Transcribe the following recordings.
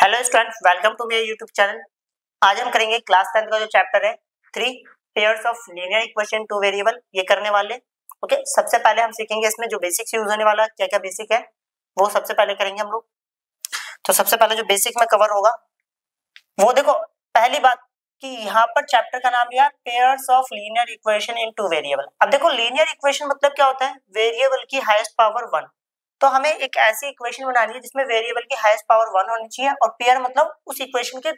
Hello students, welcome to मेरे YouTube channel. आज हम करेंगे क्लास 10 का जो चैप्टर है 3 pairs of linear equation two variable, ये करने वाले। ओके, सबसे पहले हम सीखेंगे इसमें जो बेसिक्स यूज होने वाला, क्या क्या बेसिक है वो सबसे पहले करेंगे हम लोग। तो सबसे पहले जो बेसिक में कवर होगा वो देखो, पहली बात कि यहाँ पर चैप्टर का नाम लिया pairs of linear equation in two variable. अब देखो, लीनियर इक्वेशन मतलब क्या होता है, वेरिएबल की हाईएस्ट पावर 1। तो हमें एक ऐसी इक्वेशन बनानी है जिसमें वेरिएबल की हाईएस्ट पावर 1 होनी चाहिए, और पेयर मतलब उस इक्वेशन के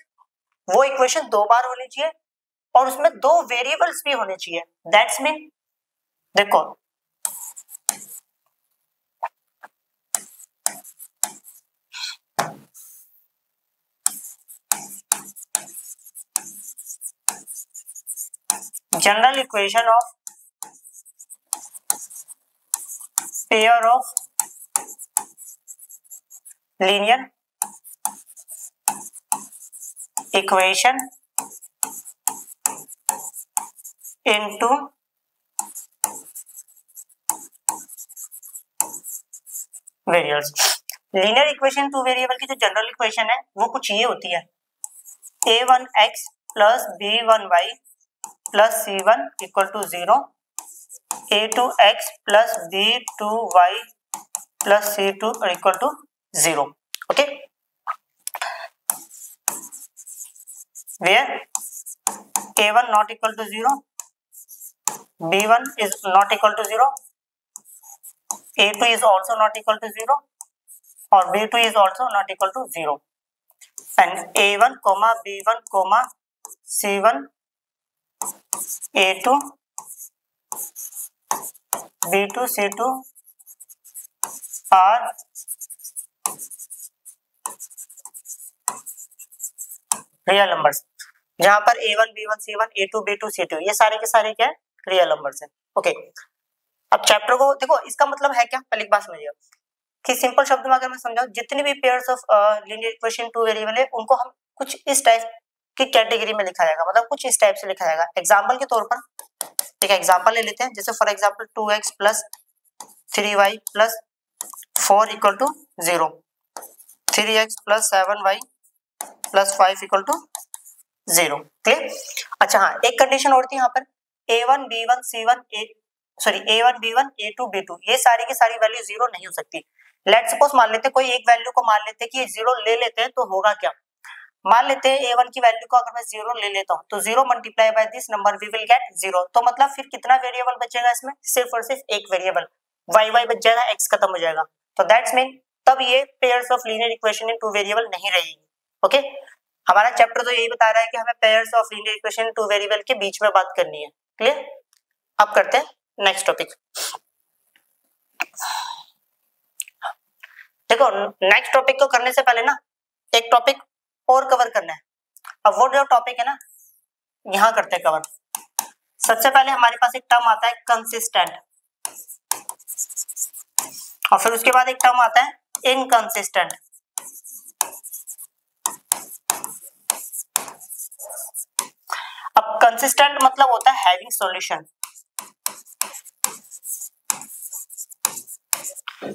वो इक्वेशन दो बार होनी चाहिए और उसमें दो वेरिएबल्स भी होने चाहिए। दैट्स मीन देखो, general equation of pair of linear equation into variables. Linear equation two variable की जो जनरल इक्वेशन है वो कुछ ये होती है, a1x plus b1y plus c1 equal to 0, a2x plus b2y plus c2 equal to 0। Okay, where a1 not equal to 0, b1 is not equal to 0, a2 is also not equal to 0 or b2 is also not equal to 0, and a1 comma b1 comma c1 a2 b2 c2 are real numbers. जहां पर a1 b1 c1 a2 b2 c2 ये सारे के सारे क्या है, real numbers है। Okay, अब चैप्टर को देखो, इसका मतलब है क्या, पहले एक बात समझिए कि सिंपल शब्द में अगर मैं समझाऊं, जितनी भी pairs of linear equation two variable है उनको हम कुछ इस टाइप की कैटेगरी में लिखा जाएगा, मतलब कुछ इस टाइप से लिखा जाएगा। एग्जांपल के तौर पर एक एग्जांपल ले लेते हैं, जैसे for example 2x plus 3y plus 4 equal to 0, 3x plus 7y plus 5 equal to 0। Clear? अच्छा हाँ, एक कंडीशन और थी यहाँ पर, a1 b1 c1 a1 b1 a2 b2 ये सारी की सारी वैल्यू 0 नहीं हो सकती। लेट्स सपोज मान लेते हैं, कोई एक वैल्यू को मान लेते हैं कि ये 0 ले लेते हैं, तो होगा क्या, मान लेते हैं a1 की वैल्यू को अगर मैं 0 ले लेता हूँ तो 0 multiply by this number we will get 0। तो मतलब फिर कितना वेरिएबल बचेगा इसमें, सिर्फ और सिर्फ एक वेरिएबल y बच जाएगा, x खत्म हो जाएगा। तो दैट्स मीन तब ये pairs of linear equation in two variable नहीं रहेगी। ओके, हमारा चैप्टर तो यही बता रहा है कि हमें pairs of linear equation two variable के बीच में बात करनी है। क्लियर? अब करते हैं नेक्स्ट टॉपिक। देखो, नेक्स्ट टॉपिक को करने से पहले ना एक टॉपिक और कवर करना है। अब वो जो टॉपिक है ना, यहां करते हैं कवर। सबसे पहले हमारे पास एक टर्म आता है कंसिस्टेंट, और फिर उसके बाद एक टर्म आता है इनकंसिस्टेंट। अब कंसिस्टेंट मतलब होता है हैविंग सॉल्यूशन,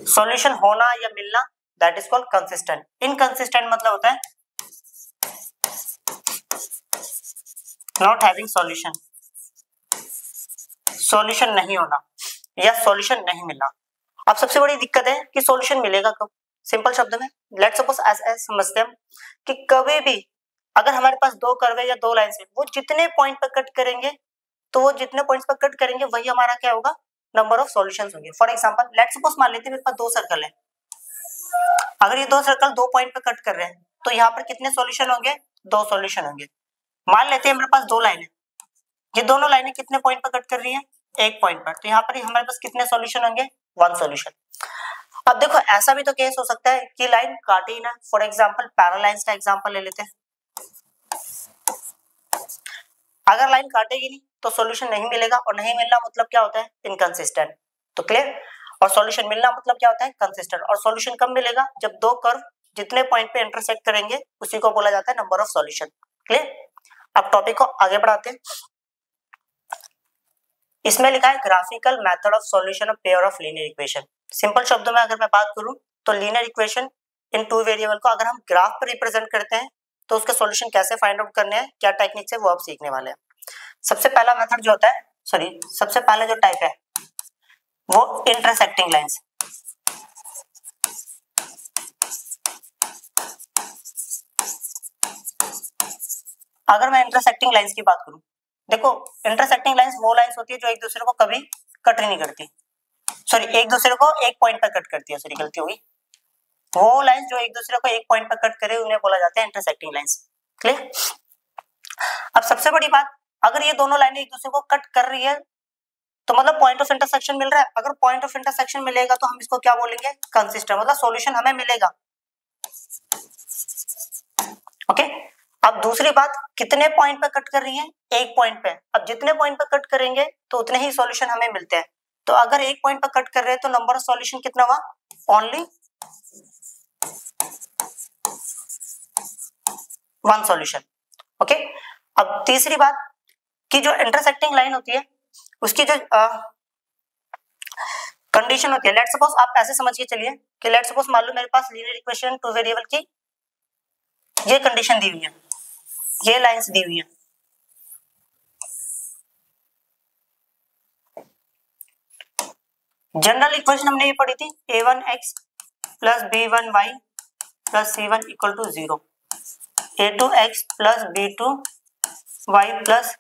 सॉल्यूशन होना या मिलना, that is called consistent. Inconsistent मतलब होता है नॉट हैविंग सॉल्यूशन, सॉल्यूशन नहीं होना या सॉल्यूशन नहीं मिलना। अब सबसे बड़ी दिक्कत है कि सॉल्यूशन मिलेगा कब। सिंपल शब्द में लेट्स सपोज ऐसे समझते हैं कि कभी भी अगर हमारे पास दो कर्व है या दो लाइन है, वो जितने पॉइंट पर कट करेंगे, तो वो जितने पॉइंट्स पर कट करेंगे वही हमारा क्या होगा, नंबर ऑफ सॉल्यूशंस होंगे। फॉर एग्जांपल लेट्स सपोज मान लेते हैं मेरे पास दो सर्कल है, अगर ये दो सर्कल दो पॉइंट पर कट कर रहे हैं तो यहाँ पर कितने सॉल्यूशन होंगे, दो सॉल्यूशन होंगे। मान लेते हैं मेरे पास दो लाइन है, ये दोनों लाइनें कितने पॉइंट पर कट कर रही है, एक पॉइंट पर, तो यहाँ पर हमारे पास कितने सॉल्यूशन होंगे, वन सॉल्यूशन। अब देखो, ऐसा भी तो केस हो सकता है कि लाइन काटे ही ना। फॉर एग्जांपल पैरालाइंस का एग्जांपल ले लेते हैं, अगर लाइन काटेगी नहीं तो सॉल्यूशन नहीं मिलेगा, और नहीं मिलना मतलब क्या होता है, इनकंसिस्टेंट। तो क्लियर? और सॉल्यूशन मिलना मतलब क्या होता है, कंसिस्टेंट। और सॉल्यूशन कब मिलेगा, जब दो कर्व जितने पॉइंट पे इंटरसेक्ट करेंगे उसी को बोला जाता है नंबर ऑफ सॉल्यूशन। क्लियर? अब टॉपिक को आगे बढ़ाते हैं। इसमें लिखा है graphical method of solution of pair of linear equation. Simple शब्दों में अगर मैं बात करूं तो लीनियर इक्वेशन इन टू वेरिएबल को अगर हम ग्राफ पर रिप्रेजेंट करते हैं तो उसके सॉल्यूशन कैसे फाइंड आउट करने हैं, क्या टेक्निक से, वो आप सीखने वाले हैं। सबसे पहला मेथड जो होता है, सबसे पहला जो टाइप है वो इंटरसेक्टिंग लाइंस। अगर मैं इंटरसेक्टिंग लाइंस की बात करूं, देखो इंटरसेक्टिंग लाइंस वो लाइंस होती है जो एक दूसरे को कभी कट नहीं करती, एक दूसरे को एक पॉइंट पर कट करती है, गलती होगी, वो लाइंस जो एक दूसरे को एक पॉइंट पर कट करे उन्हें बोला जाता है इंटरसेक्टिंग लाइंस। क्लियर? अब सबसे बड़ी बात, अगर ये दोनों लाइनें एक दूसरे को कट कर रही है तो मतलब पॉइंट ऑफ इंटरसेक्शन मिल रहा है। अगर पॉइंट ऑफ इंटरसेक्शन मिलेगा तो हम इसको क्या बोलेंगे, कंसिस्टेंट, मतलब सॉल्यूशन हमें मिलेगा। ओके, अब दूसरी बात, कितने पॉइंट पर कट कर रही है, एक पॉइंट पे। अब जितने पॉइंट पर कट करेंगे तो उतने ही सॉल्यूशन हमें मिलते हैं। तो अगर एक पॉइंट पर कट कर रहे हैं तो नंबर ऑफ सॉल्यूशन कितना हुआ, ओनली वन सॉल्यूशन। ओके, अब तीसरी बात कि जो इंटरसेक्टिंग लाइन होती है उसकी जो कंडीशन होती है, लेट्स सपोज आप ऐसे समझ के चलिए कि लेट्स सपोज मान लो मेरे पास लीनियर इक्वेशन टू वेरिएबल की ये कंडीशन दी हुई है, ये लाइंस दी हुई है। जनरल इक्वेशन हमने ये पढ़ी थी, a1x plus b1y plus c1 equal to 0, a2x plus b2y plus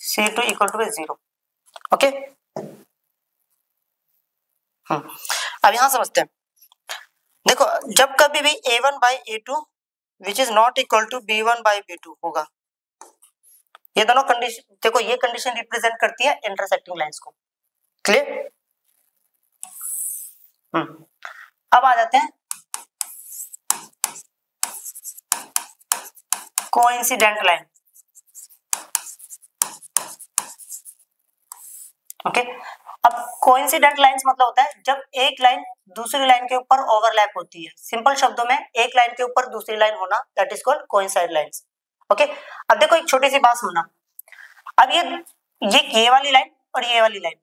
c2 equal to 0। Okay, अब यहां समझते हैं। देखो जब कभी भी a1 by a2 which is not equal to b1 by b2 होगा, ये दोनों कंडीशन, देखो ये कंडीशन रिप्रेजेंट करती है इंटरसेक्टिंग लाइंस को। क्लियर? अब आ जाते हैं कोइंसिडेंट लाइन। ओके, अब कोइंसिडेंट लाइंस मतलब होता है जब एक लाइन दूसरी लाइन के ऊपर ओवरलैप होती है। सिंपल शब्दों में एक लाइन के ऊपर दूसरी लाइन होना, that is called coincide lines. Okay, अब देखो एक छोटी सी बात सुनना, अब ये वाली लाइन और ये वाली लाइन,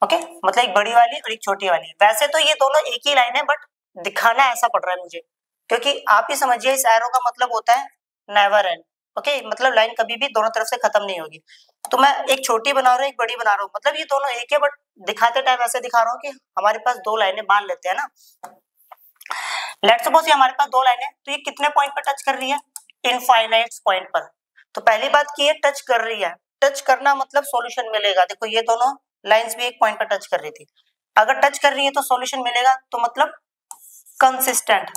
ओके, मतलब एक बड़ी वाली और एक छोटी वाली। वैसे तो ये दोनों एक ही लाइन है बट दिखाना ऐसा पड़ रहा है मुझे, क्योंकि आप ही समझिए इस एरो का मतलब होता है नेवर एंड। ओके, मतलब लाइन कभी भी दोनों तरफ से खत्म नहीं होगी। तो मैं एक छोटी बना रहा हूँ, एक बड़ी बना रहा हूँ, मतलब ये दोनों एक है बट दिखाते टाइम ऐसे दिखा रहा हूँ कि हमारे पास दो लाइनें मान लेते हैं ना। लेट्स सपोज ये हमारे पास दो लाइनें, तो ये कितने पॉइंट पर टच कर रही है, इनफाइनाइट पॉइंट पर। तो पहली बात की ये टच कर रही है, टच करना मतलब सॉल्यूशन मिलेगा। देखो ये दोनों लाइंस भी एक पॉइंट पर टच कर रही थी, अगर टच कर रही है तो सॉल्यूशन मिलेगा, तो मतलब कंसिस्टेंट।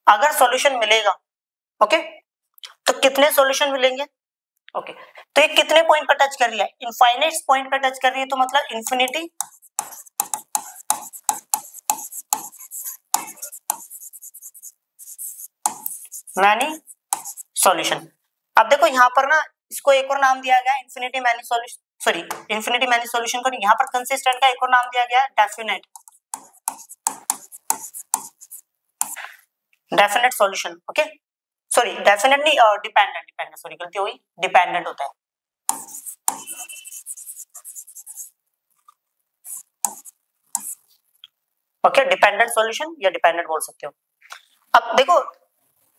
अगर सॉल्यूशन मिलेगा, ओके, तो कितने सॉल्यूशन मिलेंगे, ओके, तो ये कितने पॉइंट पर टच कर रही है, इनफाइनाइट पॉइंट पर टच कर रही है, तो मतलब इंफिनिटी मैनी सॉल्यूशन। अब देखो यहां पर ना इसको एक और नाम दिया गया है infinity many solution, infinity many solution को यहां पर कंसिस्टेंट का एक और नाम दिया गया है डेफिनेट सॉल्यूशन। ओके, डेफिनेट नहीं, डिपेंडेंट, गलती हुई, डिपेंडेंट होता है। ओके, डिपेंडेंट सॉल्यूशन या डिपेंडेंट बोल सकते हो। अब देखो,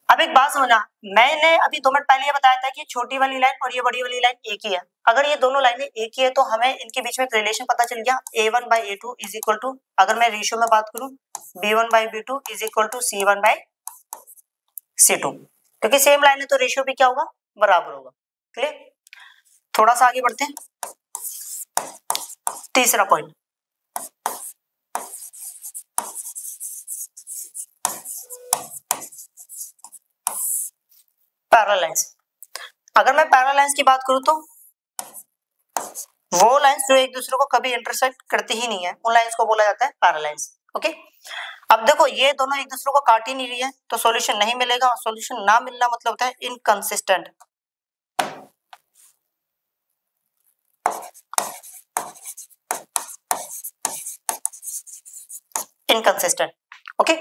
अब एक बात समझना, मैंने अभी 2 मिनट पहले ये बताया था कि छोटी वाली लाइन और ये बड़ी वाली लाइन एक ही है। अगर ये दोनों लाइनें एक ही है तो हमें इनके बीच में एक रिलेशन पता चल गया, a1 by a2 is equal to, अगर मैं रेशियो में बात करूं, b1 by b2 is equal to c1 by c2, क्योंकि सेम लाइन है तो रेशियो भी क्या होगा, बराबर होगा। क्लियर? थोड़ा सा आगे बढ़ते हैं, तीसरा पॉइंट, पैरेलल लाइंस। अगर मैं पैरेलल लाइंस की बात करूं तो वो लाइंस जो एक दूसरे को कभी इंटरसेक्ट करती ही नहीं है, उन लाइंस को बोला जाता है पैरेलल लाइंस। ओके, अब देखो ये दोनों एक दूसरे को काट ही नहीं रही है तो सॉल्यूशन नहीं मिलेगा, और सॉल्यूशन ना मिलना मतलब होता है इनकंसिस्टेंट। Inconsistent, okay.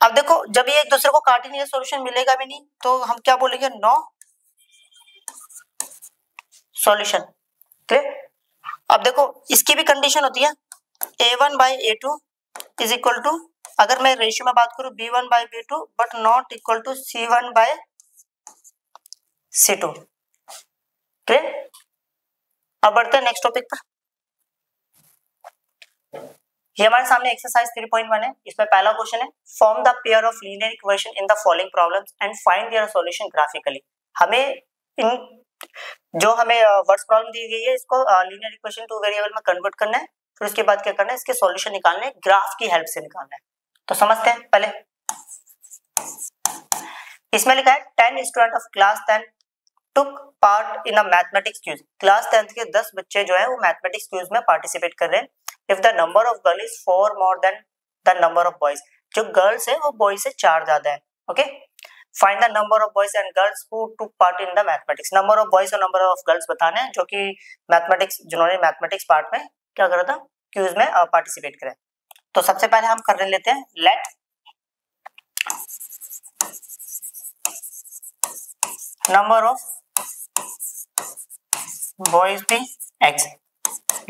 अब देखो जब ये एक दूसरे को काट ही नहीं है, सॉल्यूशन मिलेगा भी नहीं, तो हम क्या बोलेंगे, नो सॉल्यूशन। क्लियर? अब देखो इसकी भी कंडीशन होती है, A1 by A2 is equal to, अगर मैं रेशियो में बात करूं B1 by B2 but not equal to C1 by C2। Clear? अब बढ़ते हैं नेक्स्ट टॉपिक पर। ये हमारे सामने एक्सरसाइज 3.1 है। इसमें पहला क्वेश्चन है, form the pair of linear equation in the following problems and find their solution graphically. हमें इन जो हमें वर्ड्स प्रॉब्लम दी गई है इसको लीनियर इक्वेशन टू वेरिएबल में कन्वर्ट करना है, फिर उसके बाद क्या करना है, इसके सॉल्यूशन निकालने हैं, ग्राफ की हेल्प से निकालना है। तो समझते हैं पहले। इसमें लिखा है 10 student of class 10 took part in a mathematics quiz. Class 10 के 10 बच्चे जो है वो मैथमेटिक्स क्विज में पार्टिसिपेट कर रहे हैं। If the number of girl is 4 more than the number of boys, जो गर्ल्स है वो बॉयज से 4 ज्यादा है। Okay, find the number of boys and girls who took part in the mathematics. Number of boys और number of girls बताने हैं जो कि मैथमेटिक्स, जिन्होंने मैथमेटिक्स पार्ट में क्या करा था, क्विज में पार्टिसिपेट करे। तो सबसे पहले हम कर लेते हैं, let number of boys be x,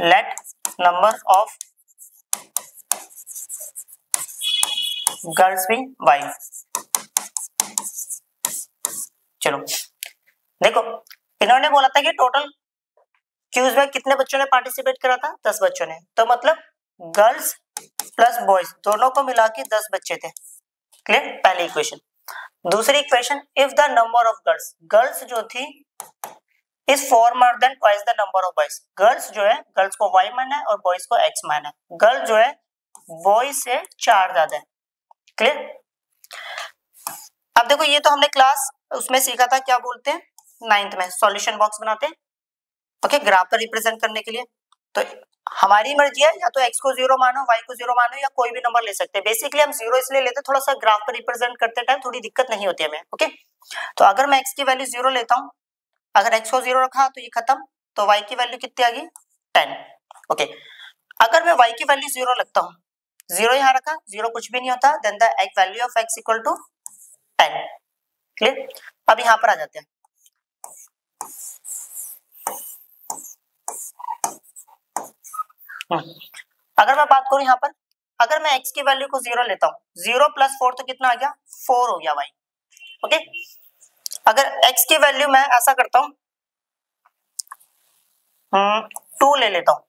let number of girls be y। चलो देखो, इन्होंने बोला था कि टोटल क्यूज में कितने बच्चों ने पार्टिसिपेट करा था, 10 बच्चों ने। तो मतलब गर्ल्स प्लस बॉयज दोनों को मिला के 10 बच्चे थे। क्लियर? पहली इक्वेशन। दूसरी equation, if the number of girls, girls जो थी is 4 more than twice the number of boys. Girls जो है, गर्ल्स को y माना है और बॉयज को x माना है। गर्ल जो है बॉयज से 4 ज्यादा है। क्लियर? अब देखो, ये तो हमने क्लास उसमें सीखा था, क्या बोलते हैं, 9th में सॉल्यूशन बॉक्स बनाते हैं। ओके, ग्राफ पर रिप्रेजेंट करने के लिए। तो हमारी मर्जी है, या तो x को 0 मानो, y को 0 मानो, या कोई भी नंबर ले सकते हैं। बेसिकली हम 0 इसलिए लेते हैं, थोड़ा सा ग्राफ पर रिप्रेजेंट करते टाइम थोड़ी दिक्कत नहीं होती हमें। ओके, तो अगर मैं x की वैल्यू 0 लेता हूं, अगर x को 0 रखा तो ये खत्म, तो y की वैल्यू कितनी आ गई, 10। ओके, अगर मैं y की वैल्यू 0 लगता हूं, 0 यहां रखा, 0 कुछ भी नहीं होता, then the value of x equal to 10। Clear? अब यहां पर आ जाते हैं। अगर मैं बात करूं यहां पर, अगर मैं x की वैल्यू को 0 लेता हूं, 0 प्लस 4 तो कितना आ गया, 4 हो गया y। ओके, अगर x की वैल्यू मैं ऐसा करता हूं, 2 ले लेता हूं,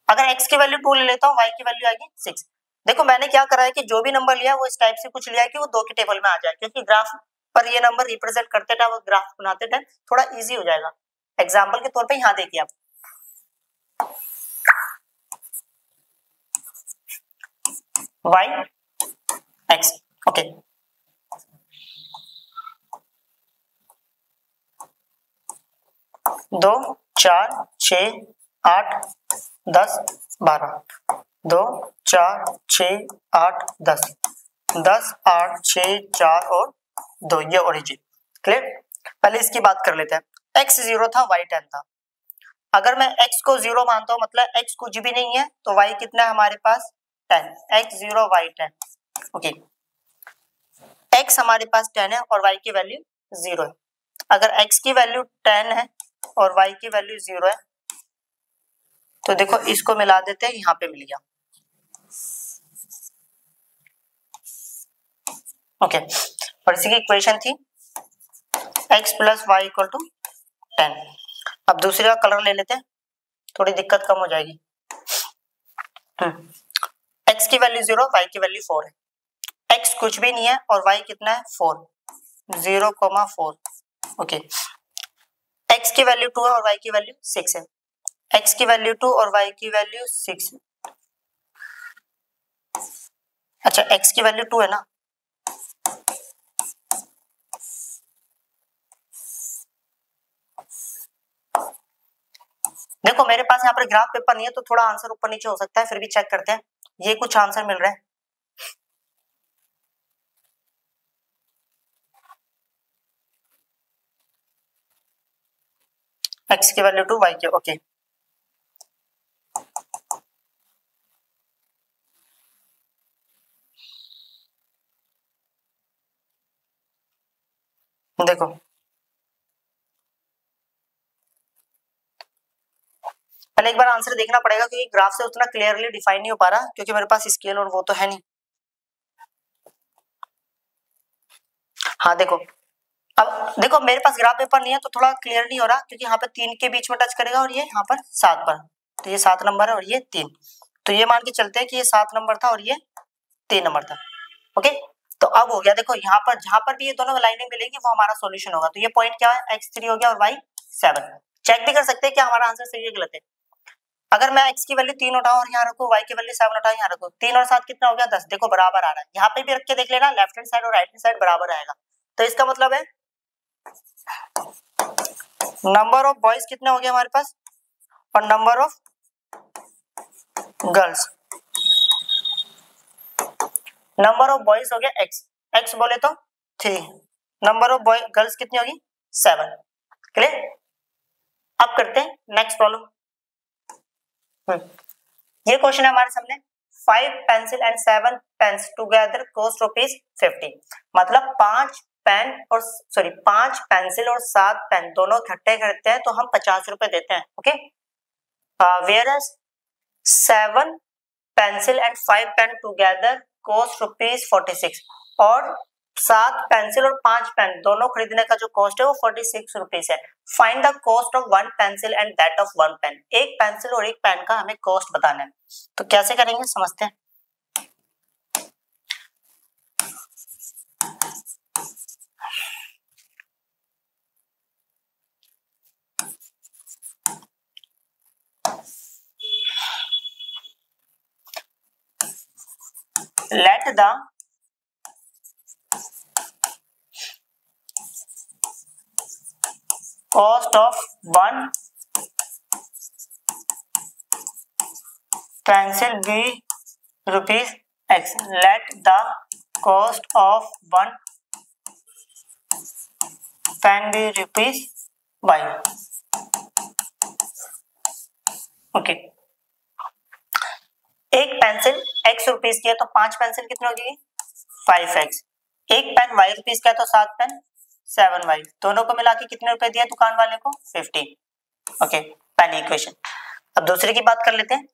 अगर x की वैल्यू 2 ले लेता हूं, y की वैल्यू आएगी 6। देखो मैंने क्या करा है कि जो भी नंबर लिया वो इस टाइप से कुछ लिया है कि वो 2 के टेबल में आ जाए, क्योंकि ग्राफ पर ये नंबर रिप्रेजेंट करते टाइम, ग्राफ बनाते टाइम थोड़ा इजी हो जाएगा। एग्जांपल के तौर पे यहां देखिए आप, y x। ओके, 2 4 6 8 10 12, 2 4 6 8 10, 10 8 6 4 और 2, ये ओरिजिन। क्लियर? पहले इसकी बात कर लेते हैं। x 0 था, y 10 था। अगर मैं x को 0 मानता हूं, मतलब x कुछ भी नहीं है, तो y कितना है हमारे पास, 10। x 0 y 10। ओके, x हमारे पास 10 है और y की वैल्यू 0 है। अगर x की वैल्यू 10 है और y की वैल्यू 0 है, तो देखो इसको मिला देते हैं, यहां पे मिल गया। ओके, और इसी की इक्वेशन थी x plus y equal to 10। अब दूसरा कलर ले लेते हैं, थोड़ी दिक्कत कम हो जाएगी। x की वैल्यू 0, y की वैल्यू 4 है। x कुछ भी नहीं है और y कितना है, 4, 0,4। ओके, x की वैल्यू 2 है और y की वैल्यू 6 है। x की वैल्यू 2 और y की वैल्यू 6। अच्छा, x की वैल्यू 2 है ना, देखो मेरे पास यहाँ पर ग्राफ पेपर नहीं है, तो थोड़ा आंसर ऊपर नीचे हो सकता है, फिर भी चेक करते हैं। ये कुछ आंसर मिल रहा है, x की वैल्यू 2, y की। ओके, देखो पहले एक बार आंसर देखना पड़ेगा क्योंकि ग्राफ से उतना क्लियरली डिफाइन नहीं हो पा रहा क्योंकि मेरे पास स्केल और वो तो है नहीं। हाँ देखो, अब देखो मेरे पास ग्राफ पेपर नहीं है तो थोड़ा क्लियर नहीं हो रहा क्योंकि यहाँ पर 3 के बीच में टच करेगा और ये यहाँ पर 7 पर, तो ये 7 नंबर है और ये 3, तो ये मान के चलते हैं कि ये 7 नंबर था और ये 3 नंबर था। ओके, तो अब हो गया, देखो यहाँ पर जहां पर भी ये दोनों लाइनें मिलेंगी वो हमारा सॉल्यूशन होगा। तो ये पॉइंट क्या है, x3 हो गया और y7। चेक भी कर सकते हैं क्या हमारा आंसर सही है गलत है। अगर मैं x की वैल्यू 3 उठाऊं और यहाँ रखूं, y की वैल्यू 7 उठाऊं यहाँ रखूं, 3 और 7 कितना हो गया 10, देखो बराबर आ रहा है। यहाँ पे भी रख के देख लेना, लेफ्ट हैंड साइड और राइट हैंड साइड बराबर आएगा। तो इसका मतलब है नंबर ऑफ बॉयज कितने हो गए हमारे पास और number of girls, number of boys हो गया x बोले तो 3, नंबर ऑफ बॉय गर्ल्स कितनी होगी 7। क्लियर। अब करते हैं नेक्स्ट प्रॉब्लम। ये क्वेश्चन है हमारे सामने, 5 pencil and 7 pens together cost ₹50। मतलब 5 पेंसिल और 7 पेन दोनों इकट्ठे खरीदते हैं तो हम 50 रुपए देते हैं। Okay, whereas 7 pencil and 5 pen together cost ₹46 और 7 पेंसिल और 5 पेन दोनों खरीदने का जो कॉस्ट है वो 46 रुपीज है। Find the cost of 1 pencil and that of 1 pen. एक पेंसिल और एक पेन का हमें कॉस्ट बताना है, तो कैसे करेंगे समझते हैं। Let the cost of 1 pencil be ₹X. Let the cost of 1 pen be ₹Y. Okay, एक पेंसिल x रुपीस की है तो 5 पेंसिल कितनी होगी 5x। एक पेन y रुपीस का है तो 7 पेन 7y। दोनों को मिला के कितने रुपए दिया दुकान वाले को 50। ओके, पहली इक्वेशन। अब दूसरे की बात कर लेते हैं।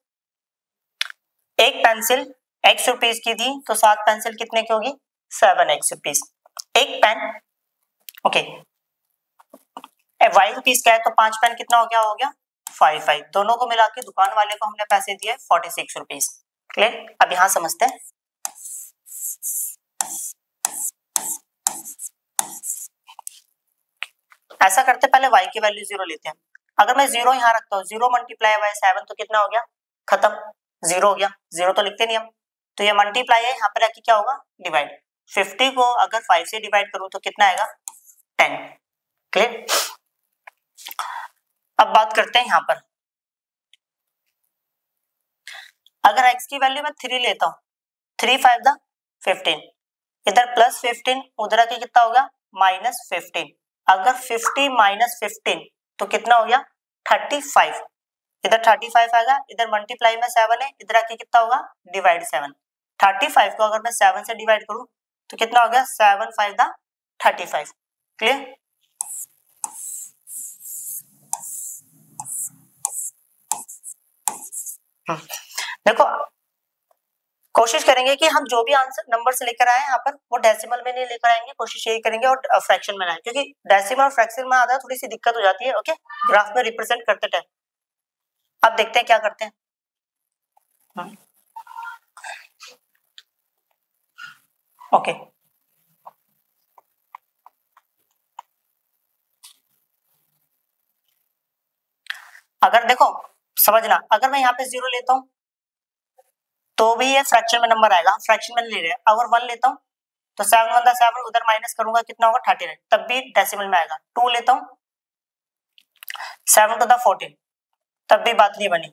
एक पेंसिल x रुपीस की थी तो 7 पेंसिल कितने की होगी 7x रुपीस। एक पेन ओके y रुपीस का है तो 5 पेन कितना हो गया 5। दोनों को मिला के दुकान वाले को हमने पैसे दिए 46 रुपीस। क्लियर। अब यहां समझते हैं। ऐसा करते पहले y की वैल्यू 0 लेते हैं। अगर मैं 0 यहां रखता हूं, 0 मल्टीप्लाई बाय 7 तो कितना हो गया खत्म, 0 हो गया। 0 तो लिखते नहीं हम, तो ये मल्टीप्लाई है, यहाँ पर आके क्या होगा डिवाइड। 50 को अगर 5 से डिवाइड करूं तो कितना आएगा 10। क्लियर। अब बात करते हैं यहाँ पर, अगर x की वैल्यू मैं 3 लेता हूँ, 3 5 दा 15, इधर प्लस 15 उधर आके कितना होगा माइनस 15। अगर 50 माइनस 15 तो कितना हो गया 35। इधर 35 आएगा, इधर मल्टीप्लाई में 7 है, इधर आके कितना होगा डिवाइड 7। 35 को अगर मैं 7 से डिवाइड करूं तो कितना हो गया 7 5 दा 35। क्लियर। देखो कोशिश करेंगे कि हम जो भी आंसर नंबर से लेकर आए यहाँ पर वो डेसिमल में नहीं लेकर आएंगे, कोशिश यही करेंगे और फ्रैक्शन में आए, क्योंकि डेसिमल और फ्रैक्शन में आता है थोड़ी सी दिक्कत हो जाती है। ओके, ग्राफ में रिप्रेजेंट करते टाइम। अब देखते हैं क्या करते हैं। ओके, अगर देखो समझना, अगर मैं यहाँ पे 0 लेता हूँ तो भी ये फ्रैक्शन में नंबर आएगा, फ्रैक्शन में नहीं ले रहे। अगर 1 लेता हूँ तो 7 1 7 उधर माइनस करूंगा कितना होगा 39, तब भी डेसिमल में आएगा। 2 लेता हूँ 7 2 14, तब भी बात नहीं बनी।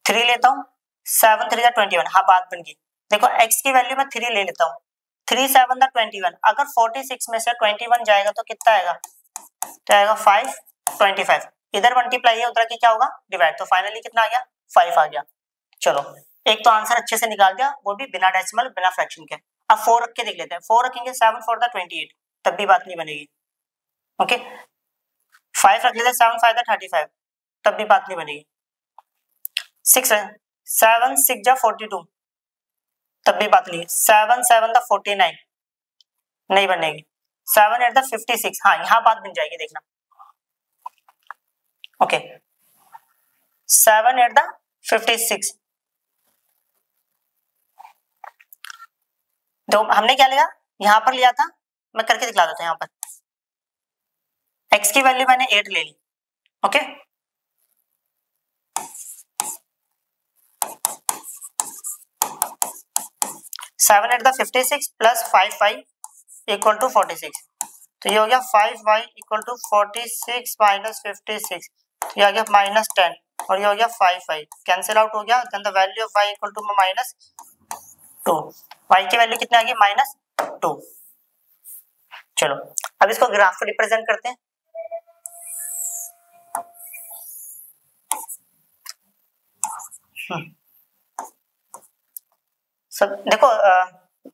3 लेता हूँ 7 3 21, हाँ बात बन गई। देखो x की वैल्यू मैं 3 ले लेता हूँ, 3 7 21, अगर 46 में से 21 जाएगा तो कितना आएगा, तो आएगा 5 25। इधर मल्टीप्लाई है उधर की क्या होगा डिवाइड, तो फाइनली कितना आ गया 5 आ गया। चलो एक तो आंसर अच्छे से निकाल दिया, वो भी बिना डेसिमल बिना फ्रैक्शन के। अब 4 रख के देख लेते हैं। 4 रखेंगे 7 4 28, तब भी बात नहीं बनेगी। ओके, 5 रख लेते हैं 7 5 35, तब भी बात नहीं बनेगी। 6 है, 7 6 जा 42, तब भी बात नहीं है। 7 7 दा 49 नहीं बनेगी। 7 8 दा 56, हाँ यहाँ बात बन जाएगी, देखना। ओके 7 8 दा 56, तो हमने क्या लिया, यहाँ पर लिया था, मैं करके दिखला देता हूँ। यहाँ पर x की वैल्यू मैंने 8 ले ली। ओके 7 8 दा 56 प्लस 5 y इक्वल टू 46, तो ये हो गया 5y इक्वल टू 46 माइनस 56, तो ये आ गया माइनस 10, और ये हो गया 5y, कैंसिल आउट हो गया। Then the value of y equal to minus 2, y की वैल्यू कितनी आ गई, माइनस 2। चलो अब इसको ग्राफ में रिप्रेजेंट करते हैं। सब देखो,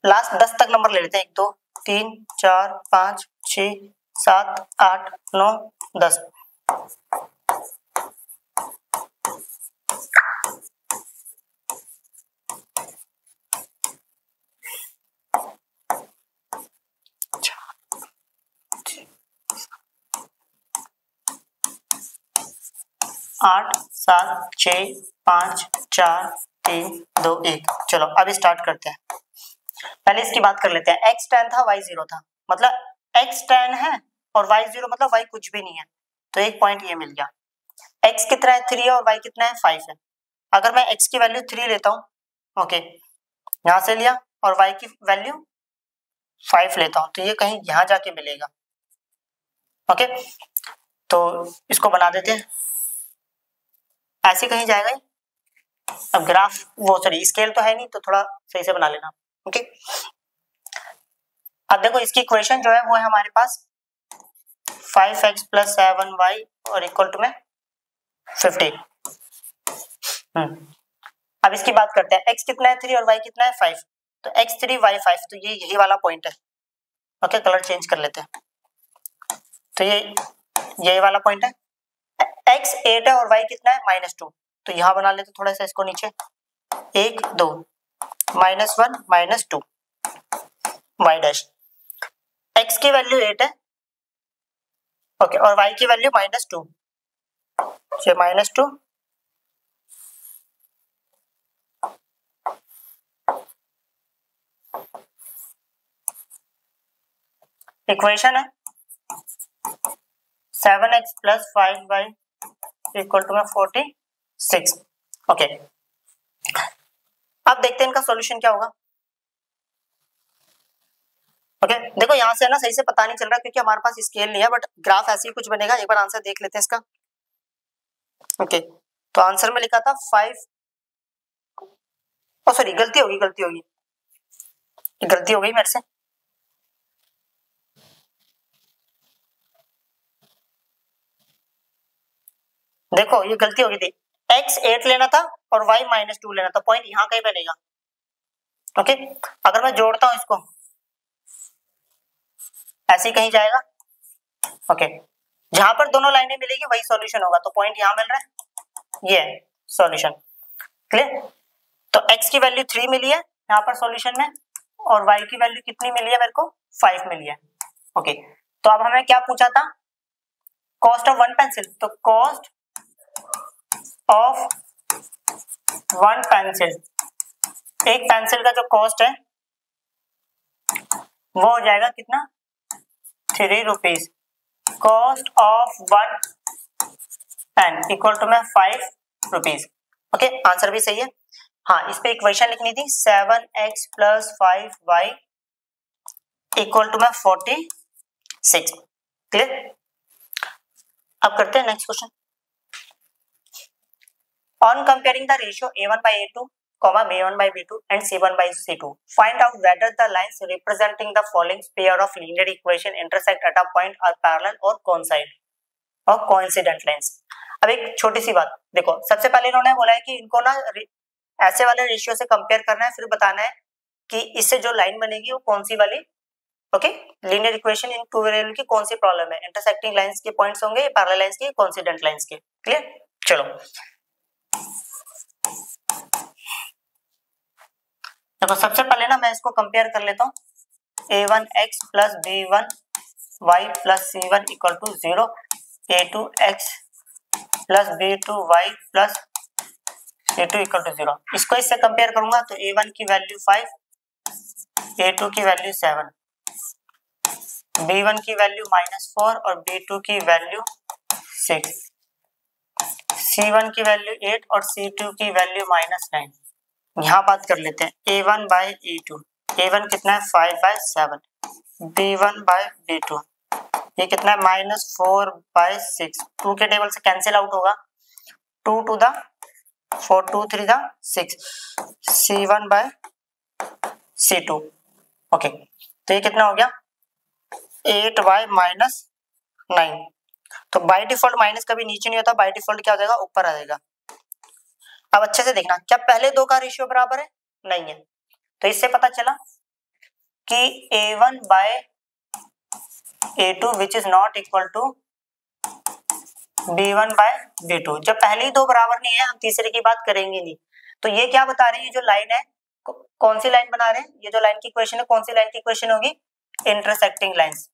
लास्ट 10 तक नंबर ले लेते हैं, 1 2 3 4 5 6 7 8 9 10। आठ 7 6 5 4 3 2 1। चलो अब स्टार्ट करते हैं। पहले इसकी बात कर लेते हैं। x tan था, y 0 था, मतलब x tan है और y 0 मतलब y कुछ भी नहीं है, तो एक पॉइंट ये मिल गया। x कितना है, 3 है, और y कितना है, 5 है। अगर मैं x की वैल्यू 3 लेता हूँ, ओके यहां से लिया, और y की वैल्यू 5 लेता हूँ, तो ये कहीं यहां जाके मिलेगा। ओके तो इसको बना देते हैं, ऐसे कहीं जाएगा। अब ग्राफ वो सॉरी स्केल तो है नहीं, तो थोड़ा सही से बना लेना। ओके अब देखो इसकी इक्वेशन जो है वो है हमारे पास 5x प्लस 7y और इक्वल टू में 50। अब इसकी बात करते हैं, x कितना है 3 और y कितना है 5, तो x 3 y 5, तो ये यही वाला पॉइंट है। ओके कलर चेंज कर लेते हैं, तो ये यही वाला पॉइंट है। x 8 है और y कितना है -2, तो यहाँ बना लेते थोड़ा सा इसको नीचे, 1 2 -1 -2 y डैश। x की वैल्यू 8 है, ओके और y की वैल्यू -2, ये -2 इक्वेशन है 7x plus 5y equal to में 46। ओके अब देखते हैं इनका सॉल्यूशन क्या होगा। ओके देखो यहाँ से ना सही से पता नहीं चल रहा क्योंकि हमारे पास स्केल नहीं है, बट ग्राफ ऐसे ही कुछ बनेगा। एक बार आंसर देख लेते हैं इसका। ओके तो आंसर में लिखा था 5, सॉरी गलती होगी मेरे से। देखो ये गलती होगी थी, x 8 लेना था और y -2 लेना था, पॉइंट यहाँ कहीं बनेगा। ओके अगर मैं जोड़ता हूं इसको, ऐसे ही कहीं जाएगा। ओके जहां पर दोनों लाइनें मिलेगी वही सॉल्यूशन होगा, तो पॉइंट यहाँ मिल रहा है, ये है सॉल्यूशन। क्लियर? तो x की वैल्यू 3 मिली है यहाँ पर सॉल्यूशन में, और y की वैल्यू कितनी मिली है मेरे को, 5 मिली है। ओके तो अब हमें क्या पूछा था, कॉस्ट ऑफ 1 पेंसिल, तो कॉस्ट ऑफ 1 पेंसिल, एक पेंसिल का जो कॉस्ट है वो हो जाएगा कितना, 3 rupees. Cost of 1 pen equal to में 5 रुपीज। ओके आंसर भी सही है। हाँ इस पे इक्वेशन लिखनी थी 7x plus 5y equal to में 46। क्लियर? अब करते हैं next question. On comparing the ratio a1 by a2, b1 by b2 and c1 by c2, find out whether the lines representing the following pair of linear equation intersect at a point are parallel or coincident lines। अब एक छोटी सी बात देखो, सबसे पहले इन्होंने बोला है कि इनको ना ऐसे वाले रेशियो से कंपेयर करना है, फिर बताना है कि इससे जो लाइन बनेगी वो कौन सी वाली, ओके लीनियर इक्वेशन इन टू वेरिएबल की कौन सी प्रॉब्लम है, इंटरसेक्टिंग लाइंस के पॉइंट्स होंगे, पैरेलल लाइंस के, कोइंसिडेंट लाइंस के। क्लियर? चलो देखो सबसे पहले ना मैं इसको कंपेयर कर लेता हूँ, a1x plus b1y plus c1 equal to 0, a2x plus b2y plus a2 equal to 0। इसको इससे कंपेयर करूंगा तो a1 की वैल्यू 5, a2 की वैल्यू 7, b1 की वैल्यू -4 और b2 की वैल्यू 6, c1 की वैल्यू 8 और c2 की वैल्यू -9। यहाँ बात कर लेते हैं a1 बाय a2, a1 कितना है 5/7, b1 बाय b2 ये कितना है -4/6, 2 के टेबल से कैंसिल आउट होगा, 2 to the 4, 2 3 the 6, c1 by c2। Okay तो ये कितना हो गया 8/-9। तो बाय डिफॉल्ट माइनस कभी नीचे नहीं होता, बाय डिफॉल्ट क्या हो जाएगा ऊपर आ जाएगा। अब अच्छे से देखना, क्या पहले दो का रेशियो बराबर है? नहीं है। तो इससे पता चला कि a1 by a2 which is not equal to b1 by b2। जब पहले ही दो बराबर नहीं है हम तीसरे की बात करेंगे नहीं। तो ये क्या बता रही है, जो लाइन है कौन सी लाइन बना रहे हैं, ये जो लाइन की इक्वेशन है कौन सी लाइन की इक्वेशन होगी, इंटरसेक्टिंग लाइंस।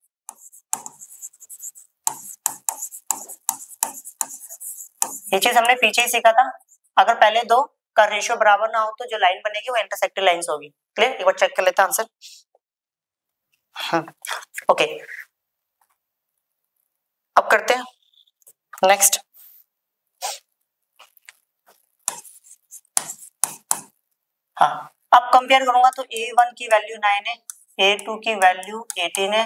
ये चीज हमने पीछे ही सीखा था, अगर पहले दो का रेशियो बराबर ना हो तो जो लाइन बनेगी वो इंटरसेक्टिंग लाइंस होगी। क्लियर? एक बार चेक कर लेते हैं आंसर। ओके अब करते हैं नेक्स्ट। हाँ अब कंपेयर करूंगा तो a1 की वैल्यू 9 है, a2 की वैल्यू 18 है,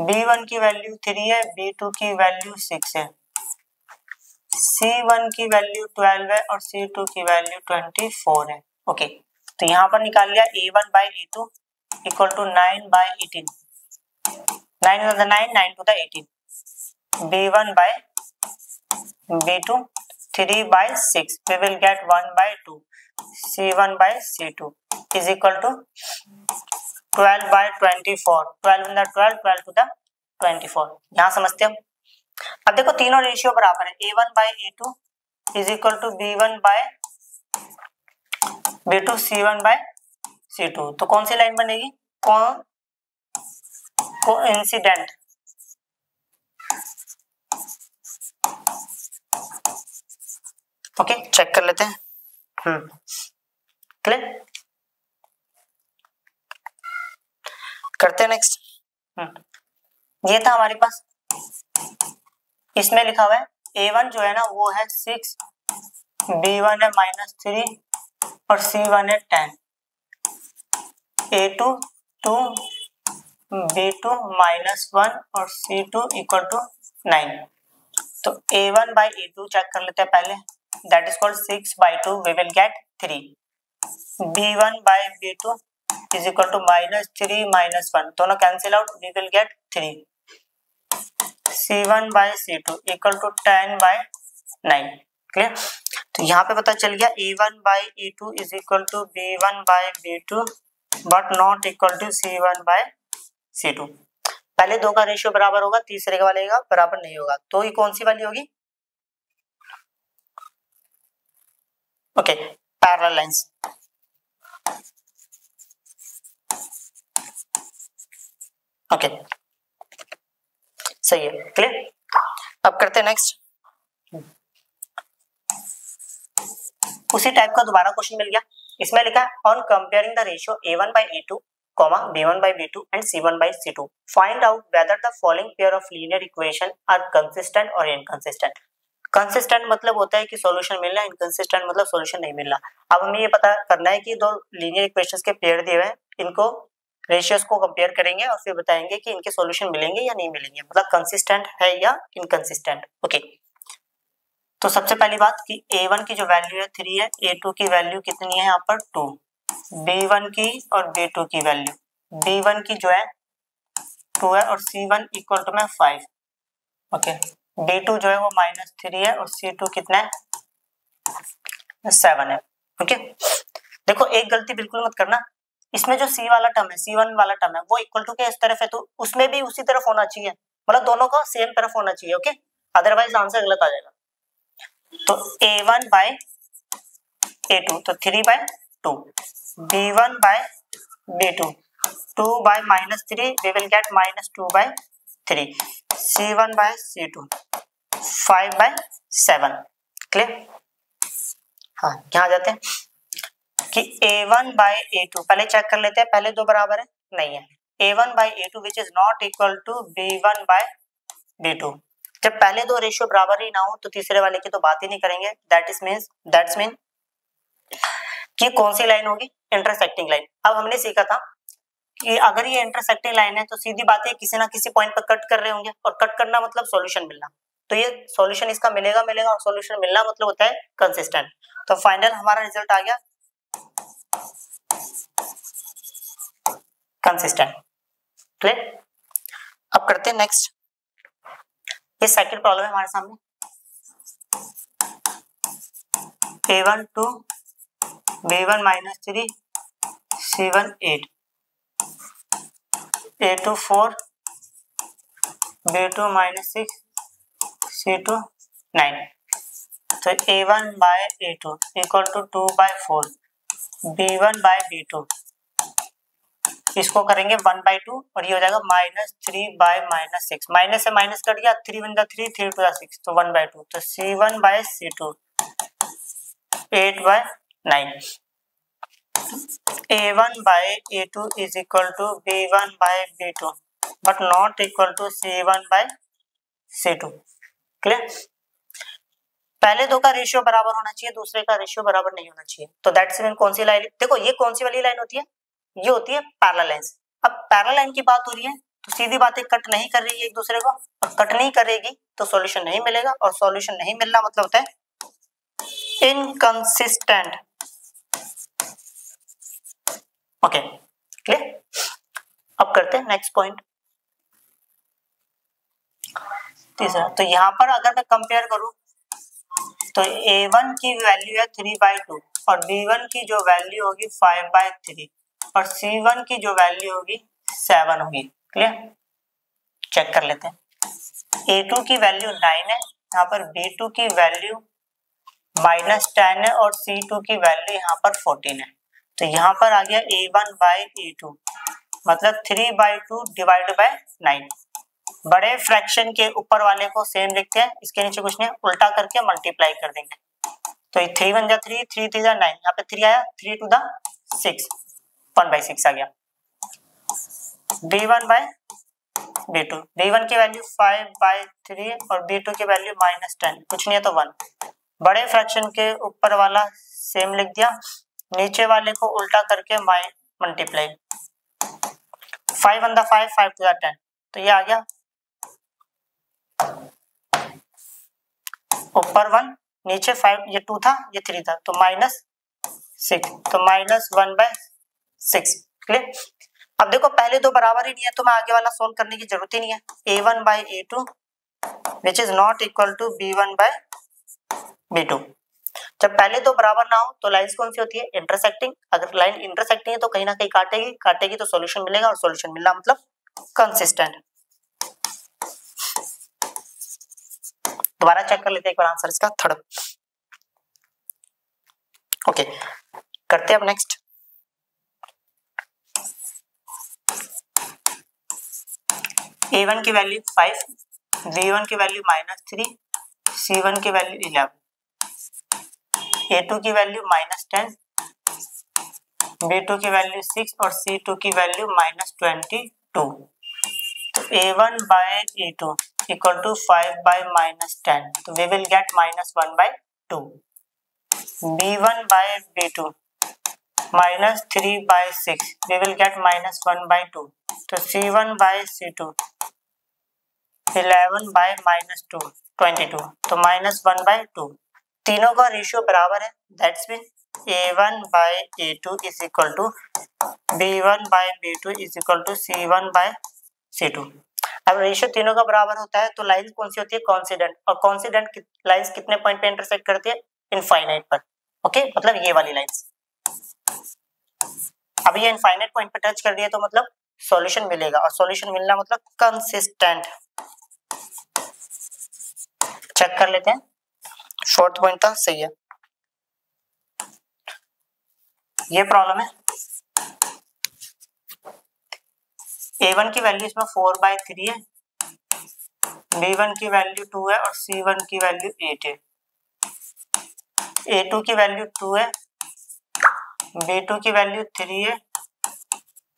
b1 की वैल्यू 3 है, b2 की वैल्यू 6 है, c1 की वैल्यू 12 है और c2 की वैल्यू 24 है। ओके तो यहाँ पर निकाल लिया a1 by a2 equal to 9/18, 9 to the 9, 9 to the 18, b1 by b2 3/6, we will get 1/2, c1 by c2 is equal to 12/24, 12 in the 12, 12 to the 24। यहाँ समझते हम। अब देखो तीनों रेशियो बराबर है, a1 by a2 is equal to b1 by b2 c1 by c2। तो कौन सी लाइन बनेगी, कोइंसिडेंट। ओके चेक कर लेते हैं। क्लियर? करते हैं नेक्स्ट। ये था हमारे पास, इसमें लिखा हुआ है a1 जो है ना वो है 6, b1 है -3 और c1 है 10, a2 2, b2 -1 और c2 इक्वल टू 9। तो a1 बाई a2 चेक कर लेते हैं पहले, that is called 6/2, we will get 3, b1 by b2 is equal to -3 -1, दोनों cancel out, we will get 3, c1 by c2 equal to 10/9। Clear? तो यहाँ पे पता चल गया a1 by a2 is equal to b1 by b2 but not equal to c1 by c2। पहले दो का रेशियो बराबर होगा, तीसरे का वाले का बराबर नहीं होगा, तो ये कौन सी वाली होगी? Okay parallel lines. ओके सही है। क्लियर? अब करते हैं नेक्स्ट। उसी टाइप का दोबारा क्वेश्चन मिल गया, इसमें लिखा है on comparing the ratio a1 by a2, b1 by b2 and c1 by c2 find out whether the following pair of linear equation are consistent or inconsistent। Consistent मतलब होता है कि सॉल्यूशन मिल रहा है, इनकंसिस्टेंट मतलब सॉल्यूशन नहीं मिल रहा। अब हमें ये पता करना है कि दो लीनियर इक्वेशंस के पेयर दिए हुए हैं, इनको रेशियोस को कंपेयर करेंगे और फिर बताएंगे कि इनके सॉल्यूशन मिलेंगे या नहीं मिलेंगे, मतलब कंसिस्टेंट है या इनकंसिस्टेंट। ओके तो सबसे पहली बात कि a1 की जो वैल्यू है 3 है, a2 की वैल्यू कितनी है यहाँ पर 2, b1 की और b2 की वैल्यू, b1 की जो है 2 है और c1 इक्वल टू में 5। ओके b2 जो है वो -3 है और c2 कितना है 7 है। ओके देखो एक गलती बिल्कुल मत करना, इसमें जो c वाला टर्म है, c1 वाला टर्म है वो इक्वल टू के इस तरफ है तो उसमें भी उसी तरफ होना चाहिए, मतलब दोनों का सेम तरफ होना चाहिए। ओके अदरवाइज आंसर गलत आ जाएगा। तो a1 बाय a2 तो 3/2 2, b1 by b2, 2 by -3 we will get -2 by 3, c1 by c2, 5 by 7। Clear? हाँ, यहाँ जाते हैं कि a1 by a2 पहले चेक कर लेते हैं, पहले दो बराबर है नहीं है, a1 by a2 which is not equal to b1 by b2। जब पहले दो रेशियो बराबर ही ना हो तो तीसरे वाले की तो बात ही नहीं करेंगे। दैट्स मीन कि कौन सी लाइन होगी? Intersecting line. अब हमने सीखा था कि अगर ये इंटरसेक्टिंग लाइन है तो सीधी बात है किसी ना किसी पॉइंट पर कट कर रहे होंगे, और कट करना मतलब सॉल्यूशन मिलना, तो ये सॉल्यूशन इसका मिलेगा और सॉल्यूशन मिलना मतलब होता है कंसिस्टेंट। तो फाइनल हमारा रिजल्ट आ गया कंसिस्टेंट। क्लियर? अब करते हैं नेक्स्ट। ये सेकंड प्रॉब्लम है हमारे सामने, a1 2 b1 -3 c1 8 a2 4 b2 -6 c2 9। तो a1 by a2 equal to 2 by 4 b1 by b2, इसको करेंगे 1 by 2 और ये हो जाएगा -3 by -6, माइनस से माइनस कट गया, 3 1 3 3 2 6, तो 1 by 2, तो c1 by c2 8 by 9, a1 by a2 is equal to b1 by b2 but not equal to c1 by c2। Clear? पहले दो का रेशियो बराबर होना चाहिए, दूसरे का रेशियो बराबर नहीं होना चाहिए। तो दैट्स मीन कौन सी लाइन? देखो ये कौन सी वाली लाइन होती है? ये होती है पैरेलल लाइन। अब पैरेलल लाइन की बात हो रही है तो सीधी बात है कट नहीं कर रही है एक दूसरे को, और कट नहीं करेगी तो सॉल्यूशन नहीं मिलेगा, और सॉल्यूशन नहीं मिलना मतलब होता है इनकंसिस्टेंट। Okay, clear? अब करते हैं नेक्स्ट पॉइंट, तीसरा। तो यहाँ पर अगर मैं कंपेयर करूं तो a1 की वैल्यू है 3/2 और b1 की जो वैल्यू होगी 5/3 और c1 की जो वैल्यू होगी 7 होगी। क्लियर? चेक कर लेते हैं। a2 की वैल्यू 9 है, यहाँ पर b2 की वैल्यू -10 है और c2 की वैल्यू यहाँ पर 14 है। तो यहाँ पर आ गया a1 by a2 मतलब 3/2 डिवाइड बाय 9। बड़े फ्रैक्शन के ऊपर वाले को सेम लिखते हैं, इसके नीचे कुछ नहीं, उल्टा करके मल्टीप्लाई कर देंगे। तो 3 1 जा 3, 3 3 जा 9, यहाँ पे 3 आया, 3 2 6, 1/6 आ गया। b1 by b2, b1 की वैल्यू 5/3 और b2 की वैल्यू -10, कुछ नहीं है तो 1। बड़े फ्रैक्शन के ऊपर वाला सेम लिख दिया, नीचे वाले को उल्टा करके मल्टीप्लाई, 5 1 5, 5 2 10, तो ये आ गया ऊपर 1 नीचे 5, ये 2 था ये 3 था, तो -6, तो -1/6। क्लियर? अब देखो पहले दो बराबर ही नहीं है तो मैं आगे वाला सोल्व करने की जरूरत ही नहीं है। a1 by a2 which is not equal to b1 by b2। जब पहले दो बराबर ना हो तो लाइंस कौन सी होती है? इंटरसेक्टिंग। अगर लाइन इंटरसेक्टिंग है तो कहीं ना कहीं काटेगी तो सॉल्यूशन मिलेगा, और सॉल्यूशन मिलना मतलब कंसिस्टेंट। दोबारा चेक कर लेते हैं एक बार आंसर इसका, थर्ड। ओके, करते हैं अब नेक्स्ट। a1 की वैल्यू 5, b1 की वैल्यू -3, c1 की वैल्यू 11, a2 की वैल्यू -10, b2 की वैल्यू 6 और c2 की वैल्यू -22। तो a1 by a2 equal to 5 by -10, तो we will get -1/2। b1 by b2 -3 by 6, we will get -1/2। तो c1 by c2 11 by -2 22, तो -1/2। तीनों का रेशियो बराबर है, that's mean a1 by a2 is equal to b1 by b2 is equal to c1 by c2। अब ratio तीनों का बराबर होता है तो लाइन कौन सी होती है? कॉन्सिडेंट। और कॉन्सिडेंट लाइंस कितने पॉइंट पे इंटरसेक्ट करती है? इनफाइनाइट पर। ओके, मतलब ये वाली लाइंस। अब ये इनफाइनाइट पॉइंट पे टच कर दिए तो मतलब सॉल्यूशन मिलेगा, और सॉल्यूशन मिलना मतलब कंसिस्टेंट। चेक कर लेते हैं, फोर्थ पॉइंट था, सही है। ये प्रॉब्लम है। A1 की वैल्यू इसमें 4/3 है, B1 की वैल्यू 2 है और C1 की वैल्यू 8 है। A2 की वैल्यू 2 है, B2 की वैल्यू 3 है,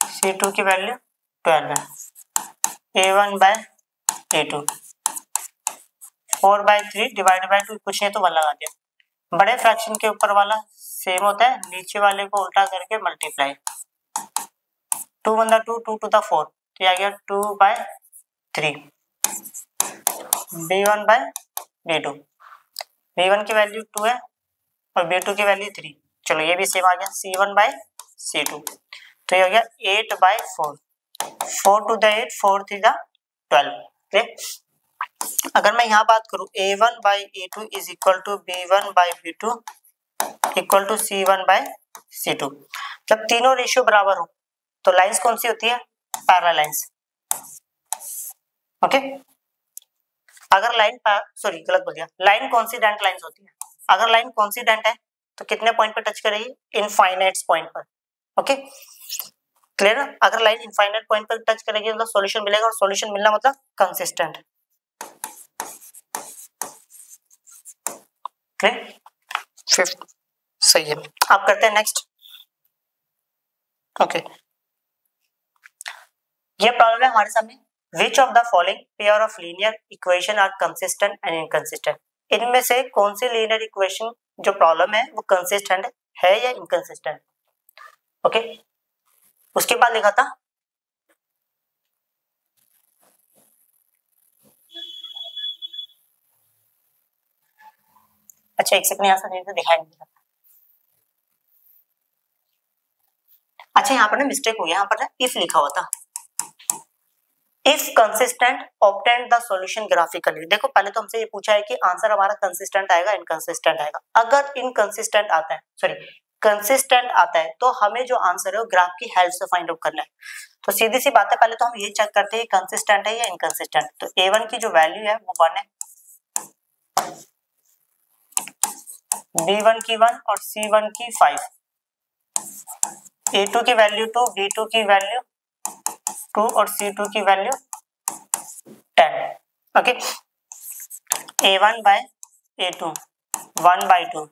C2 की वैल्यू 12 है। A1/A2 4/3 डिवाइड बाय 2 कुछ नहीं तो 1 लगा दिया। बड़े फ्रैक्शन के ऊपर वाला सेम होता है, नीचे वाले को उल्टा करके मल्टीप्लाई। 2 1 2 2 टू द 4 तो ये आ गया 2/3 B1/B2। B1 की वैल्यू 2 है और B2 की वैल्यू 3। चलो ये भी सेम आ गया C1/C2। तो ये हो गया 8/4। 4 to the 8, 4 3 the 12। अगर मैं यहाँ बात करूँ A1/A2 is equal to B1/B2 equal to C1/C2, जब तीनों रेशियो बराबर हो तो लाइंस कौन सी होती है? Parallel lines. ओके, अगर लाइन सॉरी गलत बोल दिया, लाइन कॉन्सिडेंट लाइंस होती है। अगर लाइन कॉन्सिडेंट है तो कितने पॉइंट पर टच करेगी? इनफाइनाइट पॉइंट पर। ओके क्लियर है? अगर लाइन इनफाइनाइट पॉइंट पर टच करेगी मतलब सॉल्यूशन मिलेगा, और सॉल्यूशन मिलना मतलब कंसिस्टेंट। क्लियर? फिफ्थ सही है। आप करते हैं नेक्स्ट। ओके ये प्रॉब्लम है हमारे सामने, which of the following pair of linear equation are consistent and inconsistent. इनमें से कौन सी लीनियर इक्वेशन जो प्रॉब्लम है वो कंसिस्टेंट है या इनकंसिस्टेंट? ओके उसके बाद लिखा था अच्छा एक सेकंड यहाँ से दिखाई नहीं देता। अच्छा यहाँ पर ना मिस्टेक हो गया, यहाँ पर ना इफ लिखा हुआ था। If consistent obtain the solution graphically. देखो पहले तो हमसे ये पूछा है कि आंसर हमारा कंसिस्टेंट आएगा इनकंसिस्टेंट आएगा। अगर इनकंसिस्टेंट आता है सॉरी कंसिस्टेंट आता है तो हमें जो आंसर है वो ग्राफ की हेल्प से फाइंड आउट करना है। तो सीधी सी बात है, पहले तो हम ये चेक करते हैं कंसिस्टेंट है या इनकंसिस्टेंट। तो A1 की जो वैल्यू है वो 1 है, B1 की 1 और C1 की 5, A2 की वैल्यू 2, B2 की वैल्यू 2 और C2 की value 10। Okay A1/A2 1/2,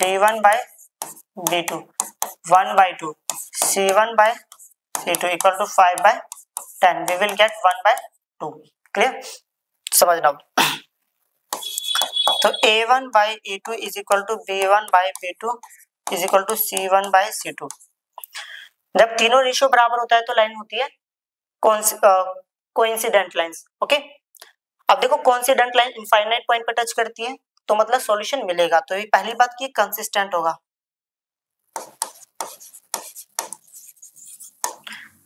B1/B2 1/2, C1/C2 equal to 5/10। We will get 1/2। Clear? समझना। तो A1/A2 is equal to B1/B2 is equal to C1/C2। जब तीनों रेशियो बराबर होता है तो लाइन होती है कोइंसिडेंट लाइंस। ओके अब देखो कोइंसिडेंट लाइन इनफाइनाइट पॉइंट पर टच करती है तो मतलब सॉल्यूशन मिलेगा। तो ये पहली बात की कंसिस्टेंट होगा,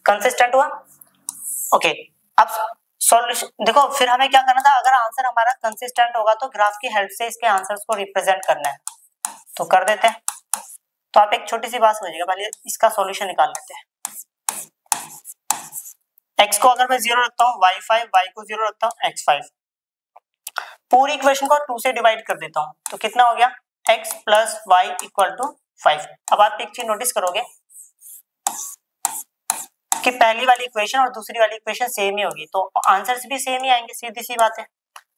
कंसिस्टेंट हुआ। ओके अब सॉल्यूशन देखो, फिर हमें क्या करना था, अगर आंसर हमारा कंसिस्टेंट होगा तो ग्राफ की हेल्प से इसके आंसर्स को रिप्रेजेंट करना है, तो कर देते हैं। तो आप एक छोटी सी बात समझिएगा, पहले इसका सॉल्यूशन निकाल लेते हैं। x को अगर मैं 0 रखता हूँ y5, y को 0 रखता हूँ x5, पूरी इक्वेशन को 2 से डिवाइड कर देता हूँ तो कितना हो गया x plus y equal to 5। अब आप एक चीज नोटिस करोगे कि पहली वाली इक्वेशन और दूसरी वाली इक्वेशन सेम ही होगी, तो आंसर्स भी सेम ही आएंगे, सीधी सी बात है।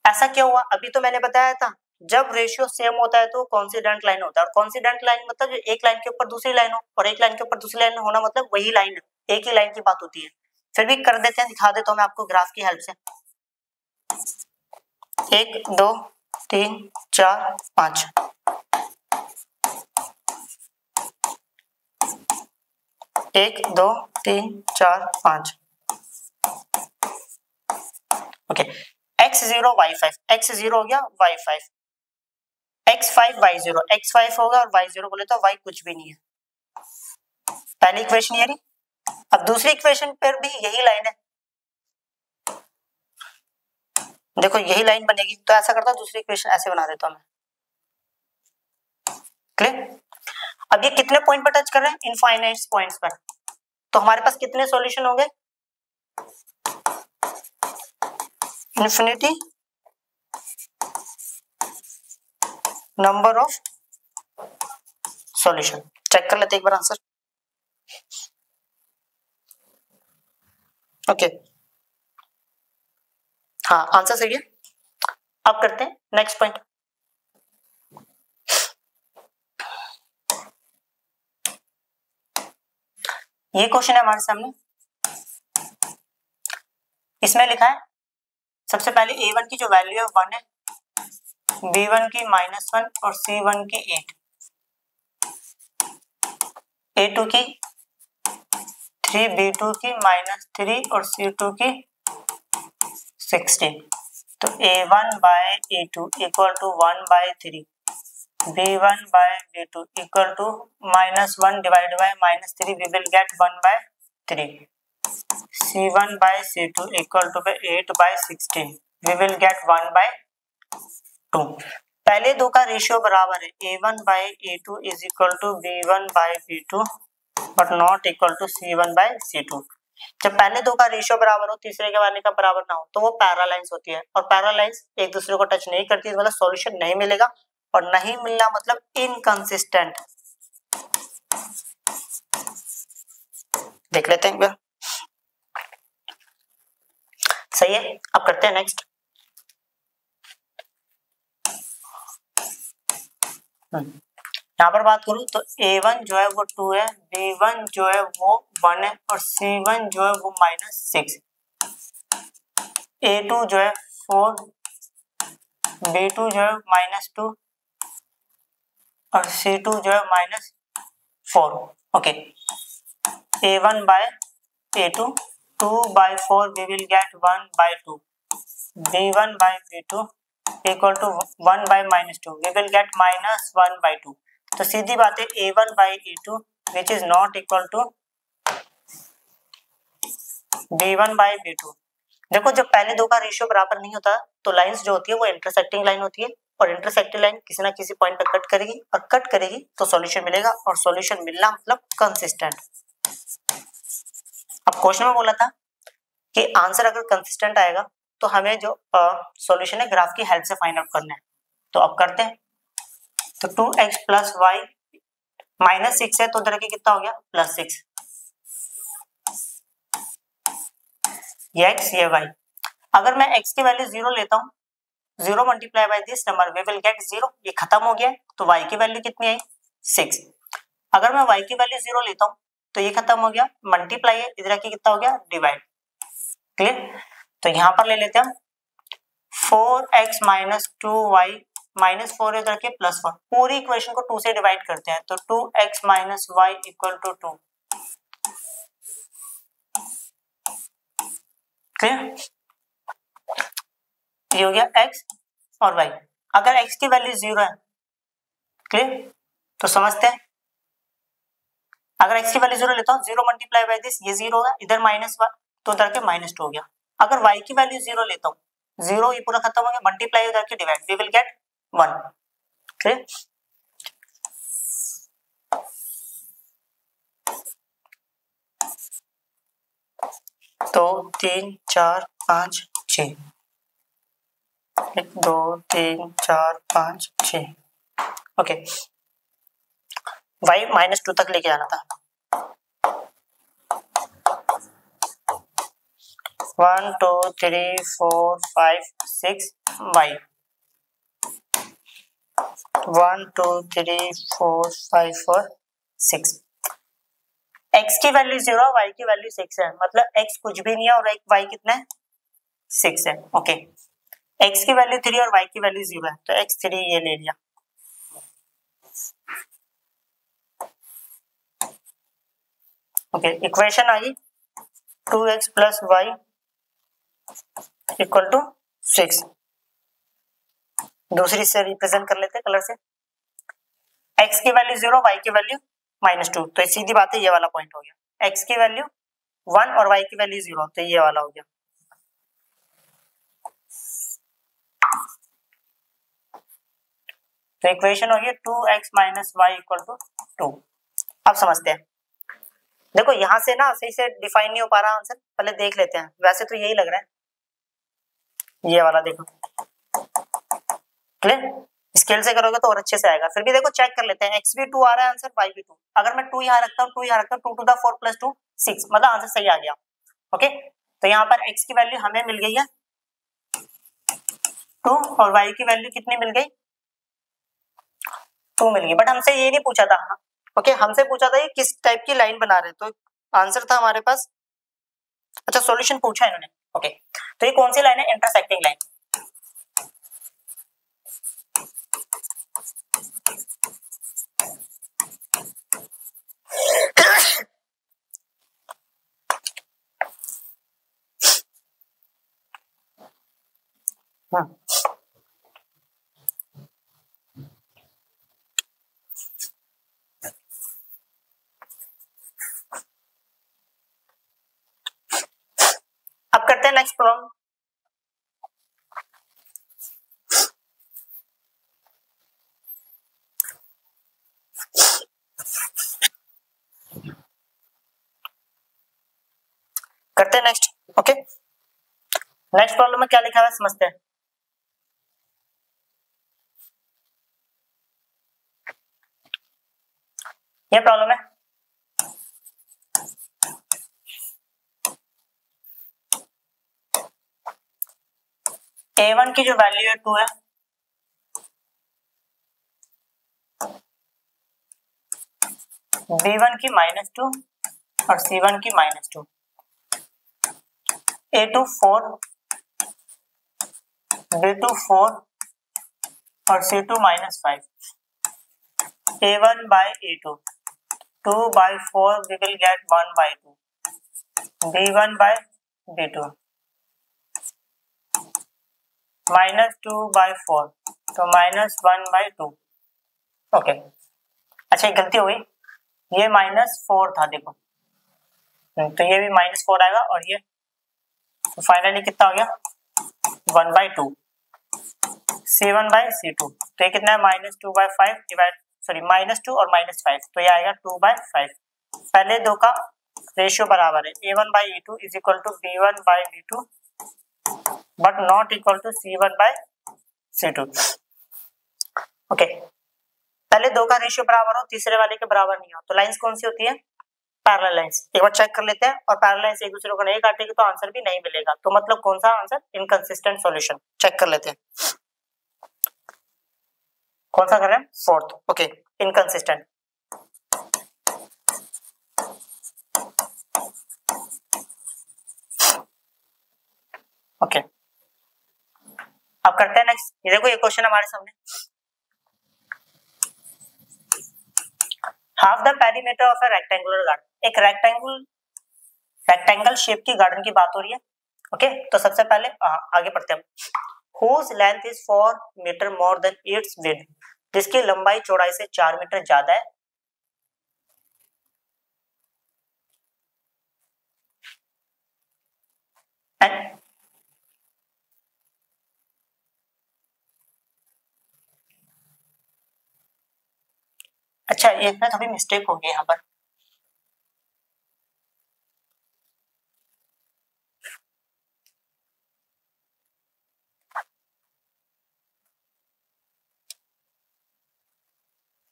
ऐसा क्यों हुआ? अभी तो मैंने बताया था जब रेशियो सेम होता है तो कॉन्सिडेंट लाइन होता है, और कॉन्सिडेंट लाइन मतलब जो एक लाइन के ऊपर दूसरी लाइन हो, और एक लाइन के ऊपर दूसरी लाइन होना मतलब वही लाइन, एक ही लाइन की बात होती है। फिर भी कर देते हैं, दिखा देता हूँ मैं आपको ग्राफ की हेल्प से। 1 2 3 4 5 1 2 3 4 5। ओके x0 y5, x0 हो गया y5, x5 y0, x5 होगा और y0 बोले तो y कुछ भी नहीं है। पहली इक्वेशन ये रही। अब दूसरी इक्वेशन पर भी यही लाइन है, देखो यही लाइन बनेगी, तो ऐसा करता हूं दूसरी इक्वेशन ऐसे बना देता हूं मैं। क्लियर? अब ये कितने पॉइंट पर टच कर रहे हैं? इनफाइनाइट पॉइंट्स पर। तो हमारे पास कितने सॉल्यूशन होंगे? Infinity number of solution. Check कर लेते एक बार आंसर। ओके हाँ आंसर सही है। अब करते हैं नेक्स्ट पॉइंट। ये क्वेश्चन है हमारे सामने, इसमें लिखा है सबसे पहले a1 की जो वैल्यू है 1 है, b1 की -1 और c1 की 8, a2 की 3, b2 की -3 और c2 की 16। तो a1 by a2 equal to 1/3, b1 by b2 equal to -1 divide by -3, we will get 1/3, c1 by c2 equal to 8/16, we will get 1/2। पहले दो का रेशियो बराबर है, a1 by a2 is equal to b1 by b2 but not equal to c1 by c2। जब पहले दो का ratio बराबर हो, तीसरे के वाले का बराबर ना हो, तो वो पैरालाइंस होती है, और पैरालाइंस एक दूसरे को टच नहीं करती, मतलब सॉल्यूशन नहीं मिलेगा, और नहीं मिलना मतलब इनकंसिस्टेंट। देख लेते हैं एक बार, सही है। अब करते हैं नेक्स्ट। यहाँ पर बात करूं तो a1 जो है वो 2 है, b1 जो है वो 1 है, और c1 जो है वो -6, a2 जो है 4, b2 जो है -2 और c2 जो है -4। Okay a1 by a2 2/4 we will get 1/2, b1 by b2 equal to 1 by -2 we will get -1/2। तो सीधी बात है a1 by a2 which is not equal to b1 by b2। देखो जब पहले दो का रेशियो बराबर नहीं होता तो लाइंस जो होती है वो इंटरसेक्टिंग लाइन होती है, और इंटरसेक्टिंग लाइन किसी ना किसी पॉइंट पर कट करेगी, और कट करेगी तो सॉल्यूशन मिलेगा, और सॉल्यूशन मिलना मतलब कंसिस्टेंट। अब क्वेश्चन में बोला था कि आंसर अगर कंसिस्टेंट आएगा तो हमें जो सॉल्यूशन है ग्राफ की हेल्प से फाइंड आउट करना है। तो अब करते हैं। तो 2x प्लस वाई -6 है तो इधर के कितना हो गया +6, ये x ये y। अगर मैं x की वैल्यू 0 लेता हूँ, 0 multiply by this number we will get 0, ये खत्म हो गया है, तो y की वैल्यू कितनी आई 6। अगर मैं y की वैल्यू 0 लेता हूँ तो ये खत्म हो गया, मल्टीप्लाई है, इधर की कितना हो गया डिवाइड। क्लियर। तो यहाँ पर ले लेते हैं हम 4x - 2y -4 इधर के +1, पूरी इक्वेशन को 2 से डिवाइड करते हैं, तो 2x - y equal to 2। Clear, ये हो गया x और y। अगर x की वैल्यू 0 है, क्लियर, तो समझते हैं अगर x की वैल्यू 0 लेता हूँ, 0 मल्टीप्लाई बाय दिस ये 0 होगा, इधर -1 तो इधर के -2 हो गया। अगर y की वैल्यू 0 लेता हूँ, 0 ये पूरा खत्म हो गया, मल्टीप्लाई उधर के divide, we will get 1। Clear, तो 3 4 5 6, 1 2 3 4 5 6। ओके y -2 तक लेके आना था। 1 2 3 4 5 6 y, 1 2 3 4 5 4 6। x की वैल्यू 0, y की वैल्यू 6 है, मतलब x कुछ भी नहीं है और y कितना है 6 है। ओके x की वैल्यू 3 और y की वैल्यू 0 है, तो x 3 ये ले लिया। ओके इक्वेशन आ गई 2x plus y equal to 6। दूसरी से रिप्रेजेंट कर लेते हैं कलर से, x की वैल्यू 0, y की वैल्यू -2, तो सीधी बात है ये वाला पॉइंट हो गया। x की वैल्यू 1 और y की वैल्यू 0, तो ये वाला हो गया। तो इक्वेशन हो गया 2x minus Y equal to 2। अब समझते हैं, देखो यहां से ना सही से डिफाइन नहीं हो पा रहा आंसर, पहले देख लेते हैं। वैसे तो यही लग रहा है, ये वाला देखो क्लियर। स्केल से करोगे तो और अच्छे से आएगा। फिर भी देखो चेक कर लेते हैं, x भी 2 आ रहा है आंसर, y भी 2। अगर मैं 2 यहाँ रखता हूँ, 2 यहाँ रखता हूँ, 2 to the 4 + 2 6, मतलब आंसर सही आ गया। ओके, तो यहाँ पर x की वैल्यू हमें मिल गई है 2 और y की वैल्यू कितनी मिल गई, 2 मिल गई। बट हमसे ये नहीं पूछा था। ओके, हमसे पूछा था ये किस टाइप की लाइन बना रहे, तो आंसर था हमारे पास, अच्छा सॉल्यूशन पूछा इन्होंने। ओके, तो ये कौन सी लाइन है, इंटरसेक्टिंग लाइन। अब करते हैं नेक्स्ट प्रॉब्लम। करते हैं नेक्स्ट। ओके, नेक्स्ट प्रॉब्लम में क्या लिखा है समझते हैं। ये प्रॉब्लम है, A1 की जो वैल्यू है 2 है, B1 की -2 और C1 की -2, A2 4, B2 4 और C2 -5, A1 by A2, 2 by 4 we will get 1 by 2, B1 by B2, -2 by 4 तो -1 by 2। ओके, अच्छा एक गलती हो गई, ये -4 था देखो, तो ये भी -4 आएगा और ये तो फाइनली कितना हो गया 1 by 2, C1 by C2, तो ये कितना है -2 by 5 डिवाइड -2 और -5, तो ये आएगा 2 by 5। पहले दो का रेशियो बराबर है, A1 by A2 is equal to B1 by B2 but not equal to C1 by C2। Okay, पहले दो का रेशियो बराबर हो, तीसरे वाले के बराबर नहीं हो, तो लाइंस कौन सी होती है, पैरेलल लाइंस। एक बार चेक कर लेते हैं, और पैरेलल लाइंस एक दूसरे को नहीं काटेगी तो आंसर भी नहीं मिलेगा, तो मतलब कौन सा आंसर, इनकंसिस्टेंट सॉल्यूशन। चेक कर लेते हैं कौन सा कर रहे हैं, फोर्थ। Okay, inconsistent. ओके, अब करते हैं नेक्स्ट। ये देखो ये क्वेश्चन हमारे सामने, half the perimeter of a rectangular garden. एक रेक्टेंगल शेप की गार्डन की बात हो रही है। ओके, तो सबसे पहले आगे पढ़ते हैं। Whose length is 4 metre more than its width, जिसकी लंबाई चौड़ाई से 4 मीटर ज्यादा है। And अच्छा, ये ना थोड़ी मिस्टेक हो गई यहाँ पर,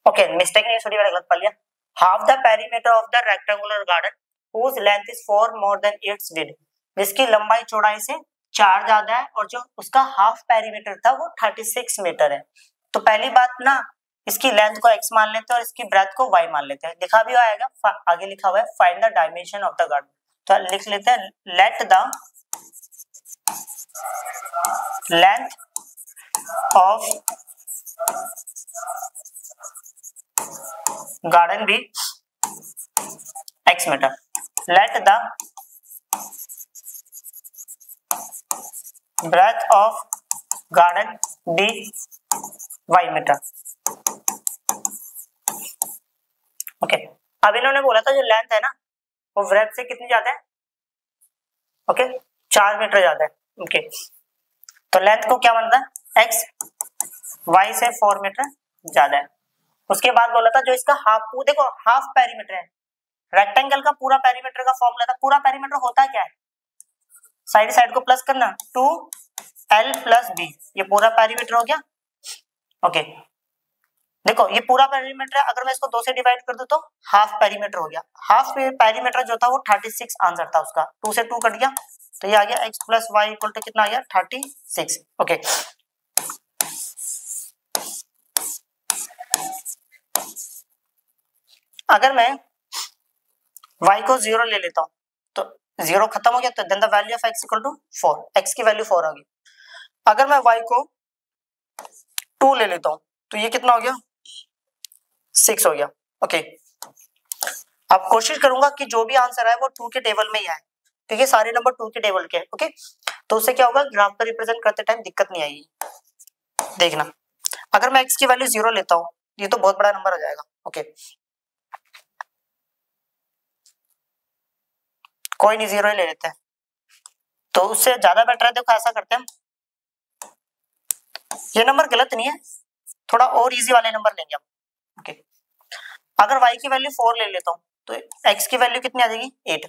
ओके मिस्टेक नहीं, थोड़ी बार गलत पढ़ लिया। Half the perimeter of the rectangular garden whose length is 4 more than its width, जिसकी लंबाई चौड़ाई से 4 ज्यादा है और जो उसका हाफ पेरीमीटर था वो 36 मीटर है। तो पहली बात ना, इसकी लेंथ को x मान लेते हैं और इसकी ब्रेथ को y मान लेते हैं। लिखा भी आएगा, आगे लिखा हुआ है find the dimension of the garden, तो लिख लेते हैं let the length of garden be x metre, let the breadth of garden be y metre. Okay, अब इन्होंने बोला था जो लेंथ है ना वो ब्रेथ से कितनी ज्यादा है, ओके 4 मीटर ज्यादा है। ओके, तो लेंथ को क्या बनता है x, y से 4 मीटर ज्यादा है। उसके बाद बोला था जो इसका हाफ, देखो हाफ पेरीमीटर है, रेक्टेंगल का पूरा पेरीमीटर का फॉर्मूला था, पूरा पेरीमीटर होता क्या है, साइड साइड को प्लस करना 2l + b, ये पूरा पेरीमीटर हो गया। ओके देखो ये पूरा पेरीमीटर है, अगर मैं इसको 2 से डिवाइड कर दूं तो हाफ पेरीमीटर हो गया। हाफ पेरीमीटर जो था वो 36 आंसर था उसका, 2 से 2 कट गया तो ये आ गया x plus y equal to कितना आ गया 36। ओके अगर मैं y को 0 ले लेता हूं तो 0 खत्म हो गया, तो then the value of x equal to 4, x की वैल्यू 4 आ गई। अगर मैं y को 2 ले लेता हूं तो ये कितना हो गया 6 हो गया। ओके अब कोशिश करूंगा कि जो भी आंसर आए वो 2 के टेबल में ही आए, ठीक है सारे नंबर 2 के टेबल के। ओके तो उससे क्या होगा ग्राफ पर रिप्रेजेंट करते टाइम दिक्कत नहीं आएगी। देखना अगर मैं x की वैल्यू 0 लेता हूं ये तो बहुत बड़ा नंबर हो जाएगा। ओके कोई नहीं 0 ही ले लेते हैं, तो उससे ज्यादा बेटर है। देखो ऐसा करते हैं, ये नंबर गलत नहीं है, थोड़ा और इजी वाले नंबर लेंगे हम। ओके अगर y की वैल्यू 4 ले लेता हूं तो x की वैल्यू कितनी आ जाएगी 8।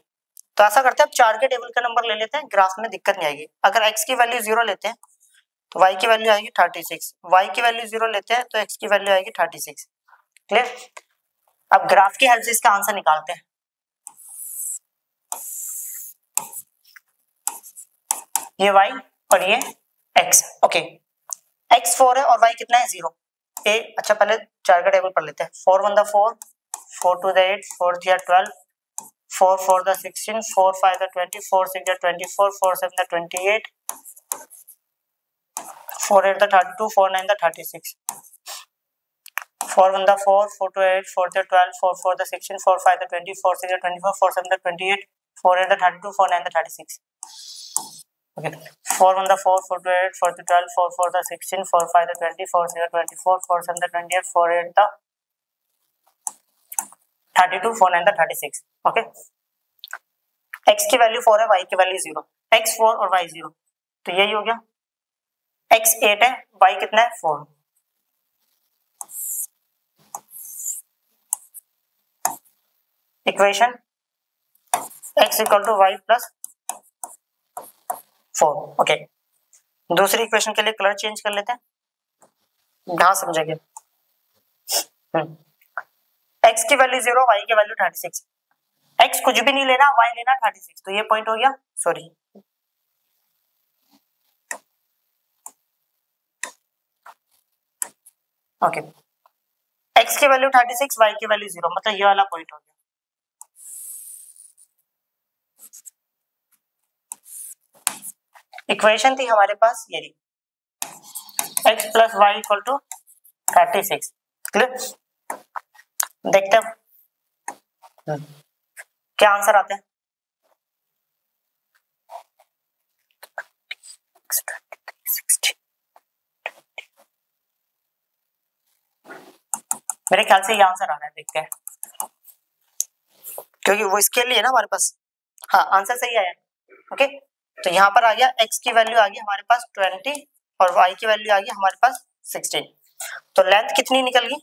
तो ऐसा करते हैं अब 4 के टेबल का नंबर ले लेते हैं, ग्राफ में दिक्कत नहीं आएगी। अगर x की वैल्यू 0 लेते हैं तो y की वैल्यू आएगी 36, y की वैल्यू 0 लेते हैं तो x की वैल्यू आएगी 36। क्लियर? अब ग्राफ की हेल्प से इसका आंसर निकालते हैं। ये y और ये x। ओके x 4 है और y कितना है 0। अच्छा पहले 4 का टेबल पढ़ लेते हैं। 4 1 the 4, 4 2 the 8, 4 3 12, 4 4 the 16, 4 5 the 20, 4 6 the 24, 4 7 the 28, 4 8 the 32, 4 9 the 36, 4 1 the 4, 4 2 8, 4 3 12, 4 4 the 16, 4 5 the 20, 4 6 the 24, 4 7 the 28, 4 8 the 32, 4 9 the 36। Okay. 4 1 the 4, 4 2 8, 4 2 12, 4 4 the 16, 4 5 the 20, 4 6 the 24, 4 7 the 28, 4 8 the 32, 4 9 the 36। Okay. x की वैल्यू 4 है, y की वैल्यू 0, x 4 और y 0, तो यही हो गया। x 8 है, y कितना है 4। इक्वेशन x इक्वल टू y प्लस 4। ओके दूसरी इक्वेशन के लिए कलर चेंज कर लेते हैं, यहां समझेंगे। x की वैल्यू 0, y की वैल्यू 36, x कुछ भी नहीं लेना, y लेना 36, तो ये पॉइंट हो गया। सॉरी ओके x की वैल्यू 36, y की वैल्यू 0, मतलब ये वाला पॉइंट हो गया। इक्वेशन थी हमारे पास ये x plus y equal to 36। Clear? देखते हैं क्या आंसर आता है। मेरे ख्याल से ये आंसर आ रहा है, देखते हैं क्योंकि वो स्केल लिए ना हमारे पास। हाँ आंसर सही आया। ओके तो यहाँ पर आ गया x की वैल्यू आ गई हमारे पास 20 और y की वैल्यू आ गई हमारे पास 16। तो लेंथ कितनी निकल गई,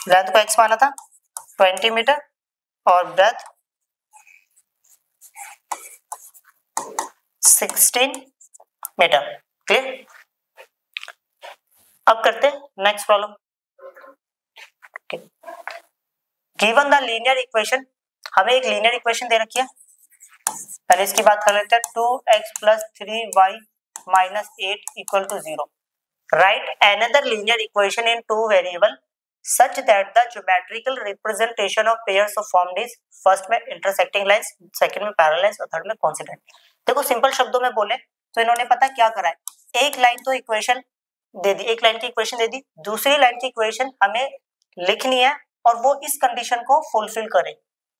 लेंथ को x माना था 20 मीटर और ब्रेथ 16 मीटर। क्लियर? अब करते हैं next problem. Given the linear equation, हमें एक लीनियर इक्वेशन दे रखी है, पहले इसकी बात कर लेते हैं। 2x plus 3y minus 8 equal to 0। Right another linear equation in 2 variable such that the geometrical representation of pairs of formed is first में इंटरसेक्टिंग लाइंस, सेकंड में पैरेलल लाइंस और थर्ड में कोइंसिडेंट। देखो सिंपल शब्दों में बोले तो इन्होंने पता क्या करा है, एक लाइन तो इक्वेशन दे दी, एक लाइन की इक्वेशन दे दी, दूसरी लाइन की इक्वेशन हमें लिखनी है और वो इस कंडीशन को फुलफिल करे,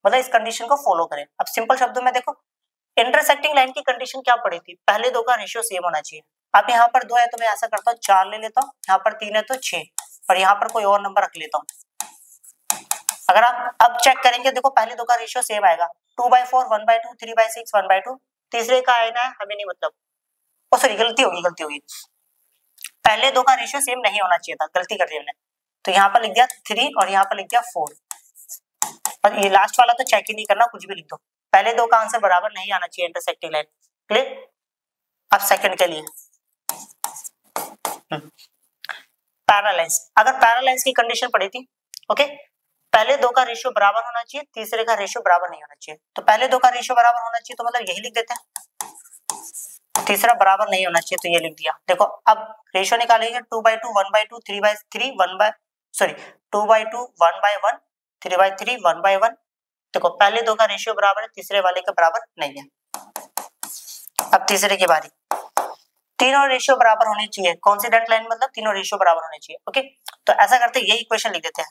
मतलब इस कंडीशन को फॉलो करे। अब सिंपल शब्दों में देखो इंटरसेक्टिंग लाइन की कंडीशन क्या पड़ी थी, पहले दो का रेशियो सेम होना चाहिए। अब यहाँ पर 2 है तो मैं ऐसा करता हूँ 4 ले लेता हूँ, यहाँ पर 3 है तो 6 और यहाँ पर कोई और नंबर रख लेता हूँ। अगर आप अब चेक करेंगे देखो पहले दो का रेशियो सेम आएगा, 2/4, 1/2, 3/6, 1/2। तीसरे का आएगा है हमें नहीं मतलब, ओ सॉरी गलती होगी, पहले दो का रेशियो सेम नहीं होना चाहिए था, गलती कर दी हमने। तो यहाँ पर लिख दिया 3 और यहाँ पर लिख दिया 4 और ये लास्ट वाला तो चेक ही नहीं करना, कुछ भी लिख दो, पहले दो का आंसर बराबर नहीं आना चाहिए इंटरसेक्टिंग लाइन। क्लियर? अब सेकंड के लिए पैरालाइंस, अगर पैरालाइंस की कंडीशन पड़ी थी, ओके, पहले दो का रेशियो बराबर होना चाहिए, तीसरे का रेशियो बराबर नहीं होना चाहिए। तो पहले दो का रेशियो बराबर होना चाहिए तो मतलब यही लिख देते हैं, तीसरा बराबर नहीं होना चाहिए तो ये लिख दिया। देखो अब रेशियो निकालेंगे 2/2, 1/2, 3/3, 2/2, 1/1, 3/3, 1/1। देखो पहले दो का रेशियो बराबर है, तीसरे वाले के बराबर नहीं है। अब तीसरे की बारी, तीनों रेशियो बराबर होने चाहिए, कॉन्सिडेंट लाइन मतलब तीनों रेशियो बराबर होने चाहिए। ओके, तो ऐसा करते ये इक्वेशन लिख देते हैं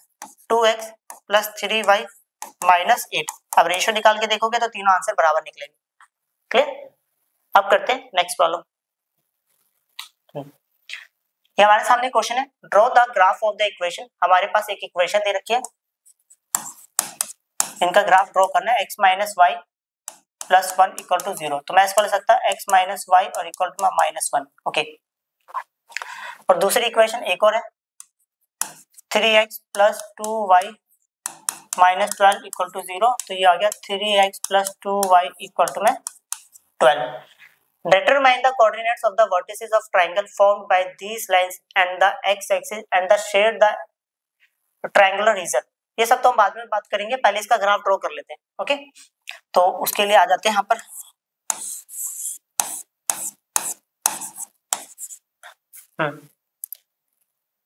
2x + 3y - 8। अब रेशियो निकाल के देखोगे तो तीनों आंसर बराबर निकलेंगे। क्लियर? अब करते हैं नेक्स्ट प्रॉब्लम। ये हमारे सामने क्वेश्चन है, draw the graph of the equation. हमारे पास एक इक्वेशन दे रखी है, इनका ग्राफ ड्रॉ करना है, x - y + 1 = 0। तो मैं इसको ले सकता हूं x - y और इक्वल टू -1। ओके, और दूसरी इक्वेशन एक और है, 3x + 2y - 12 = 0। तो ये आ गया 3x + 2y = 12। Determine the coordinates of the vertices of triangle formed by these lines and the x-axis and the shade the triangular region। ये सब तो हम बाद में बात करेंगे, पहले इसका ग्राफ ड्रॉ कर लेते हैं। ओके, तो उसके लिए आ जाते हैं यहाँ पर।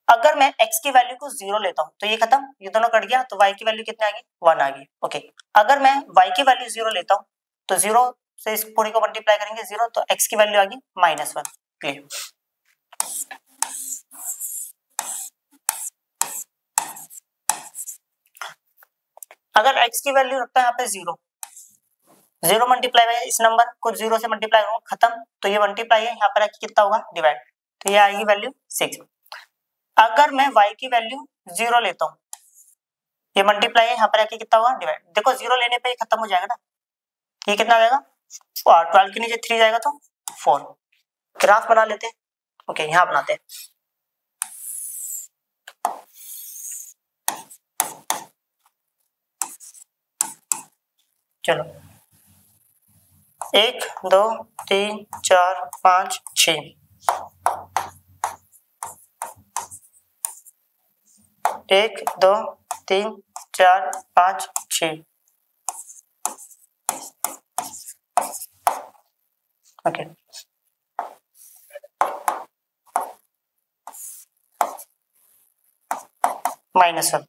अगर मैं x की वैल्यू को 0 लेता हूं तो ये खत्म, ये दोनों कट गया, तो y की वैल्यू कितनी आ गई, 1 आ गई। ओके, अगर मैं y की वैल्यू 0 लेता हूं तो 0 से इस पूरी को मल्टीप्लाई करेंगे 0, तो x की वैल्यू आ गई -1। क्लियर? अगर x की वैल्यू रखता है यहाँ पे 0 मल्टीप्लाई बाय इस नंबर को 0 से मल्टीप्लाई करूंगा, खत्म, तो ये मल्टीप्लाई है, यहाँ पर आके कितना होगा, डिवाइड, तो ये आएगी वैल्यू 6। अगर मैं y की वैल्यू 0 लेता हूँ, ये मल्टीप्लाई है, यहाँ पर आके कितना होगा, डिवाइड। देखो 0 लेने पे ये खत्म हो जाएगा ना, ये कितना आ जाएगा, 12 के नीचे 3 जाएगा तो 4। ग्राफ बना लेते हैं। ओके, यहाँ बनाते हैं। चलो 1 2 3 4 5 6, 1 2 3 4 5 6। ओके, -1।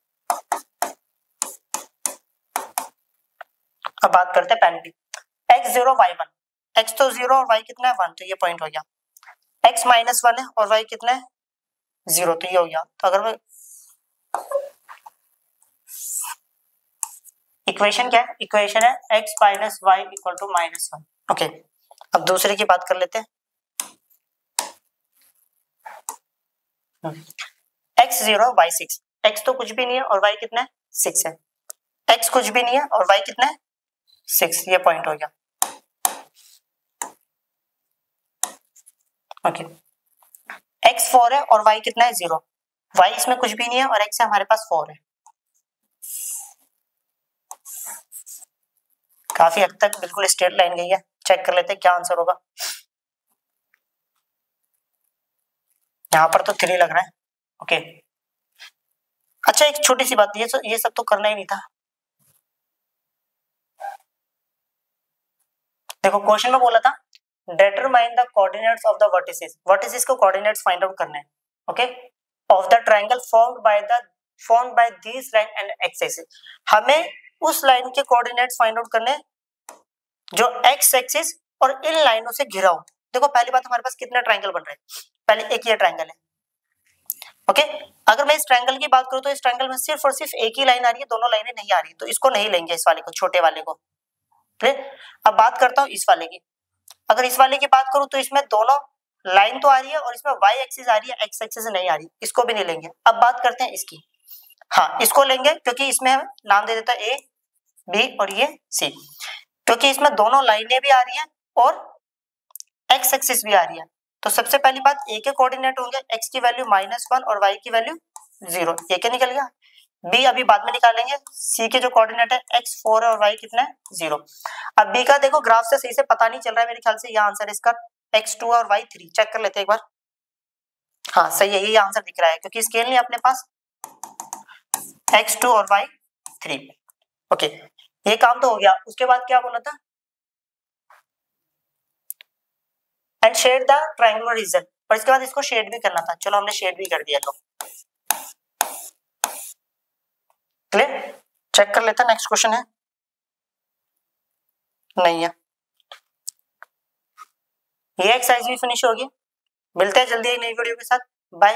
अब बात करते हैं पेनल्टी। x 0 y 1, x तो 0 और y कितना है 1, तो ये पॉइंट हो गया। x -1 है और y कितना है 0, तो ये हो गया। तो अगर मैं इक्वेशन क्या है, इक्वेशन है x - y = -1। ओके, अब दूसरे की बात कर लेते हैं। x 0 y 6, x तो कुछ भी नहीं है और y कितना है 6 है, x कुछ भी नहीं है और y कितना है 6, ये पॉइंट हो गया। ओके, x 4 है और y कितना है 0, y इसमें कुछ भी नहीं है और x है हमारे पास 4 है। काफी हद तक बिल्कुल स्ट्रेट लाइन गई है, चेक कर लेते हैं क्या आंसर होगा। यहाँ पर तो 3 लग रहा है। ओके, अच्छा एक छोटी सी बात, ये सब तो करना ही नहीं था। देखो क्वेश्चन में बोला था determine the coordinates of the vertices, vertices को कोऑर्डिनेट्स फाइंड आउट करने हैं। Okay, of the triangle formed by this line and x axis. हमें उस लाइन के कोऑर्डिनेट्स फाइंड आउट करने जो एक्स एक्सिस और इन लाइनों से घिरा हो। देखो पहली बात, हमारे पास कितने ट्रायंगल बन रहे हैं, पहले एक ये ट्रायंगल है। ओके, अगर मैं इस ट्रायंगल की बात करूं तो इस ट्रायंगल में सिर्फ और सिर्फ एक ही लाइन आ रही है, दोनों लाइनें नहीं आ रही, तो इसको नहीं लेंगे, इस वाले को, छोटे वाले को। क्लियर? अब बात करता हूं इस वाले की। अगर इस वाले की बात करूं तो इसमें दोनों लाइन तो आ रही है और इसमें y एक्सिस आ रही है, x एक्सिस नहीं आ रही, इसको भी नहीं लेंगे। अब बात करते हैं इसकी, हाँ इसको लेंगे क्योंकि इसमें हम नाम दे देता है a b और ये c, क्योंकि इसमें दोनों लाइनें भी आ रही है और x एक्सिस भी आ रही है। तो सबसे पहली बात, a के कोऑर्डिनेट होंगे, x की वैल्यू -1 और y की वैल्यू 0, ये क्या निकल गया। b अभी बाद में निकालेंगे, c के जो कोऑर्डिनेट है x 4 है और y कितना है 0। अब b का देखो ग्राफ से सही से पता नहीं चल रहा है, मेरे ख्याल से यह आंसर इसका x2 और y3, चेक कर लेते हैं एक बार। हाँ सही है, यही आंसर दिख रहा है क्योंकि स्केल नहीं अपने पास, x2 और y3। ओके, ये काम तो हो गया। उसके बाद क्या बोला था, and shade the triangular region, और इसके बाद इसको शेड भी करना था। चलो हमने शेड भी कर दिया। लो क्लियर, चेक कर लेते हैं नेक्स्ट क्वेश्चन है, नहीं है। ये एक्सरसाइज भी फिनिश होगी। मिलते हैं जल्दी एक नई वीडियो के साथ, बाय।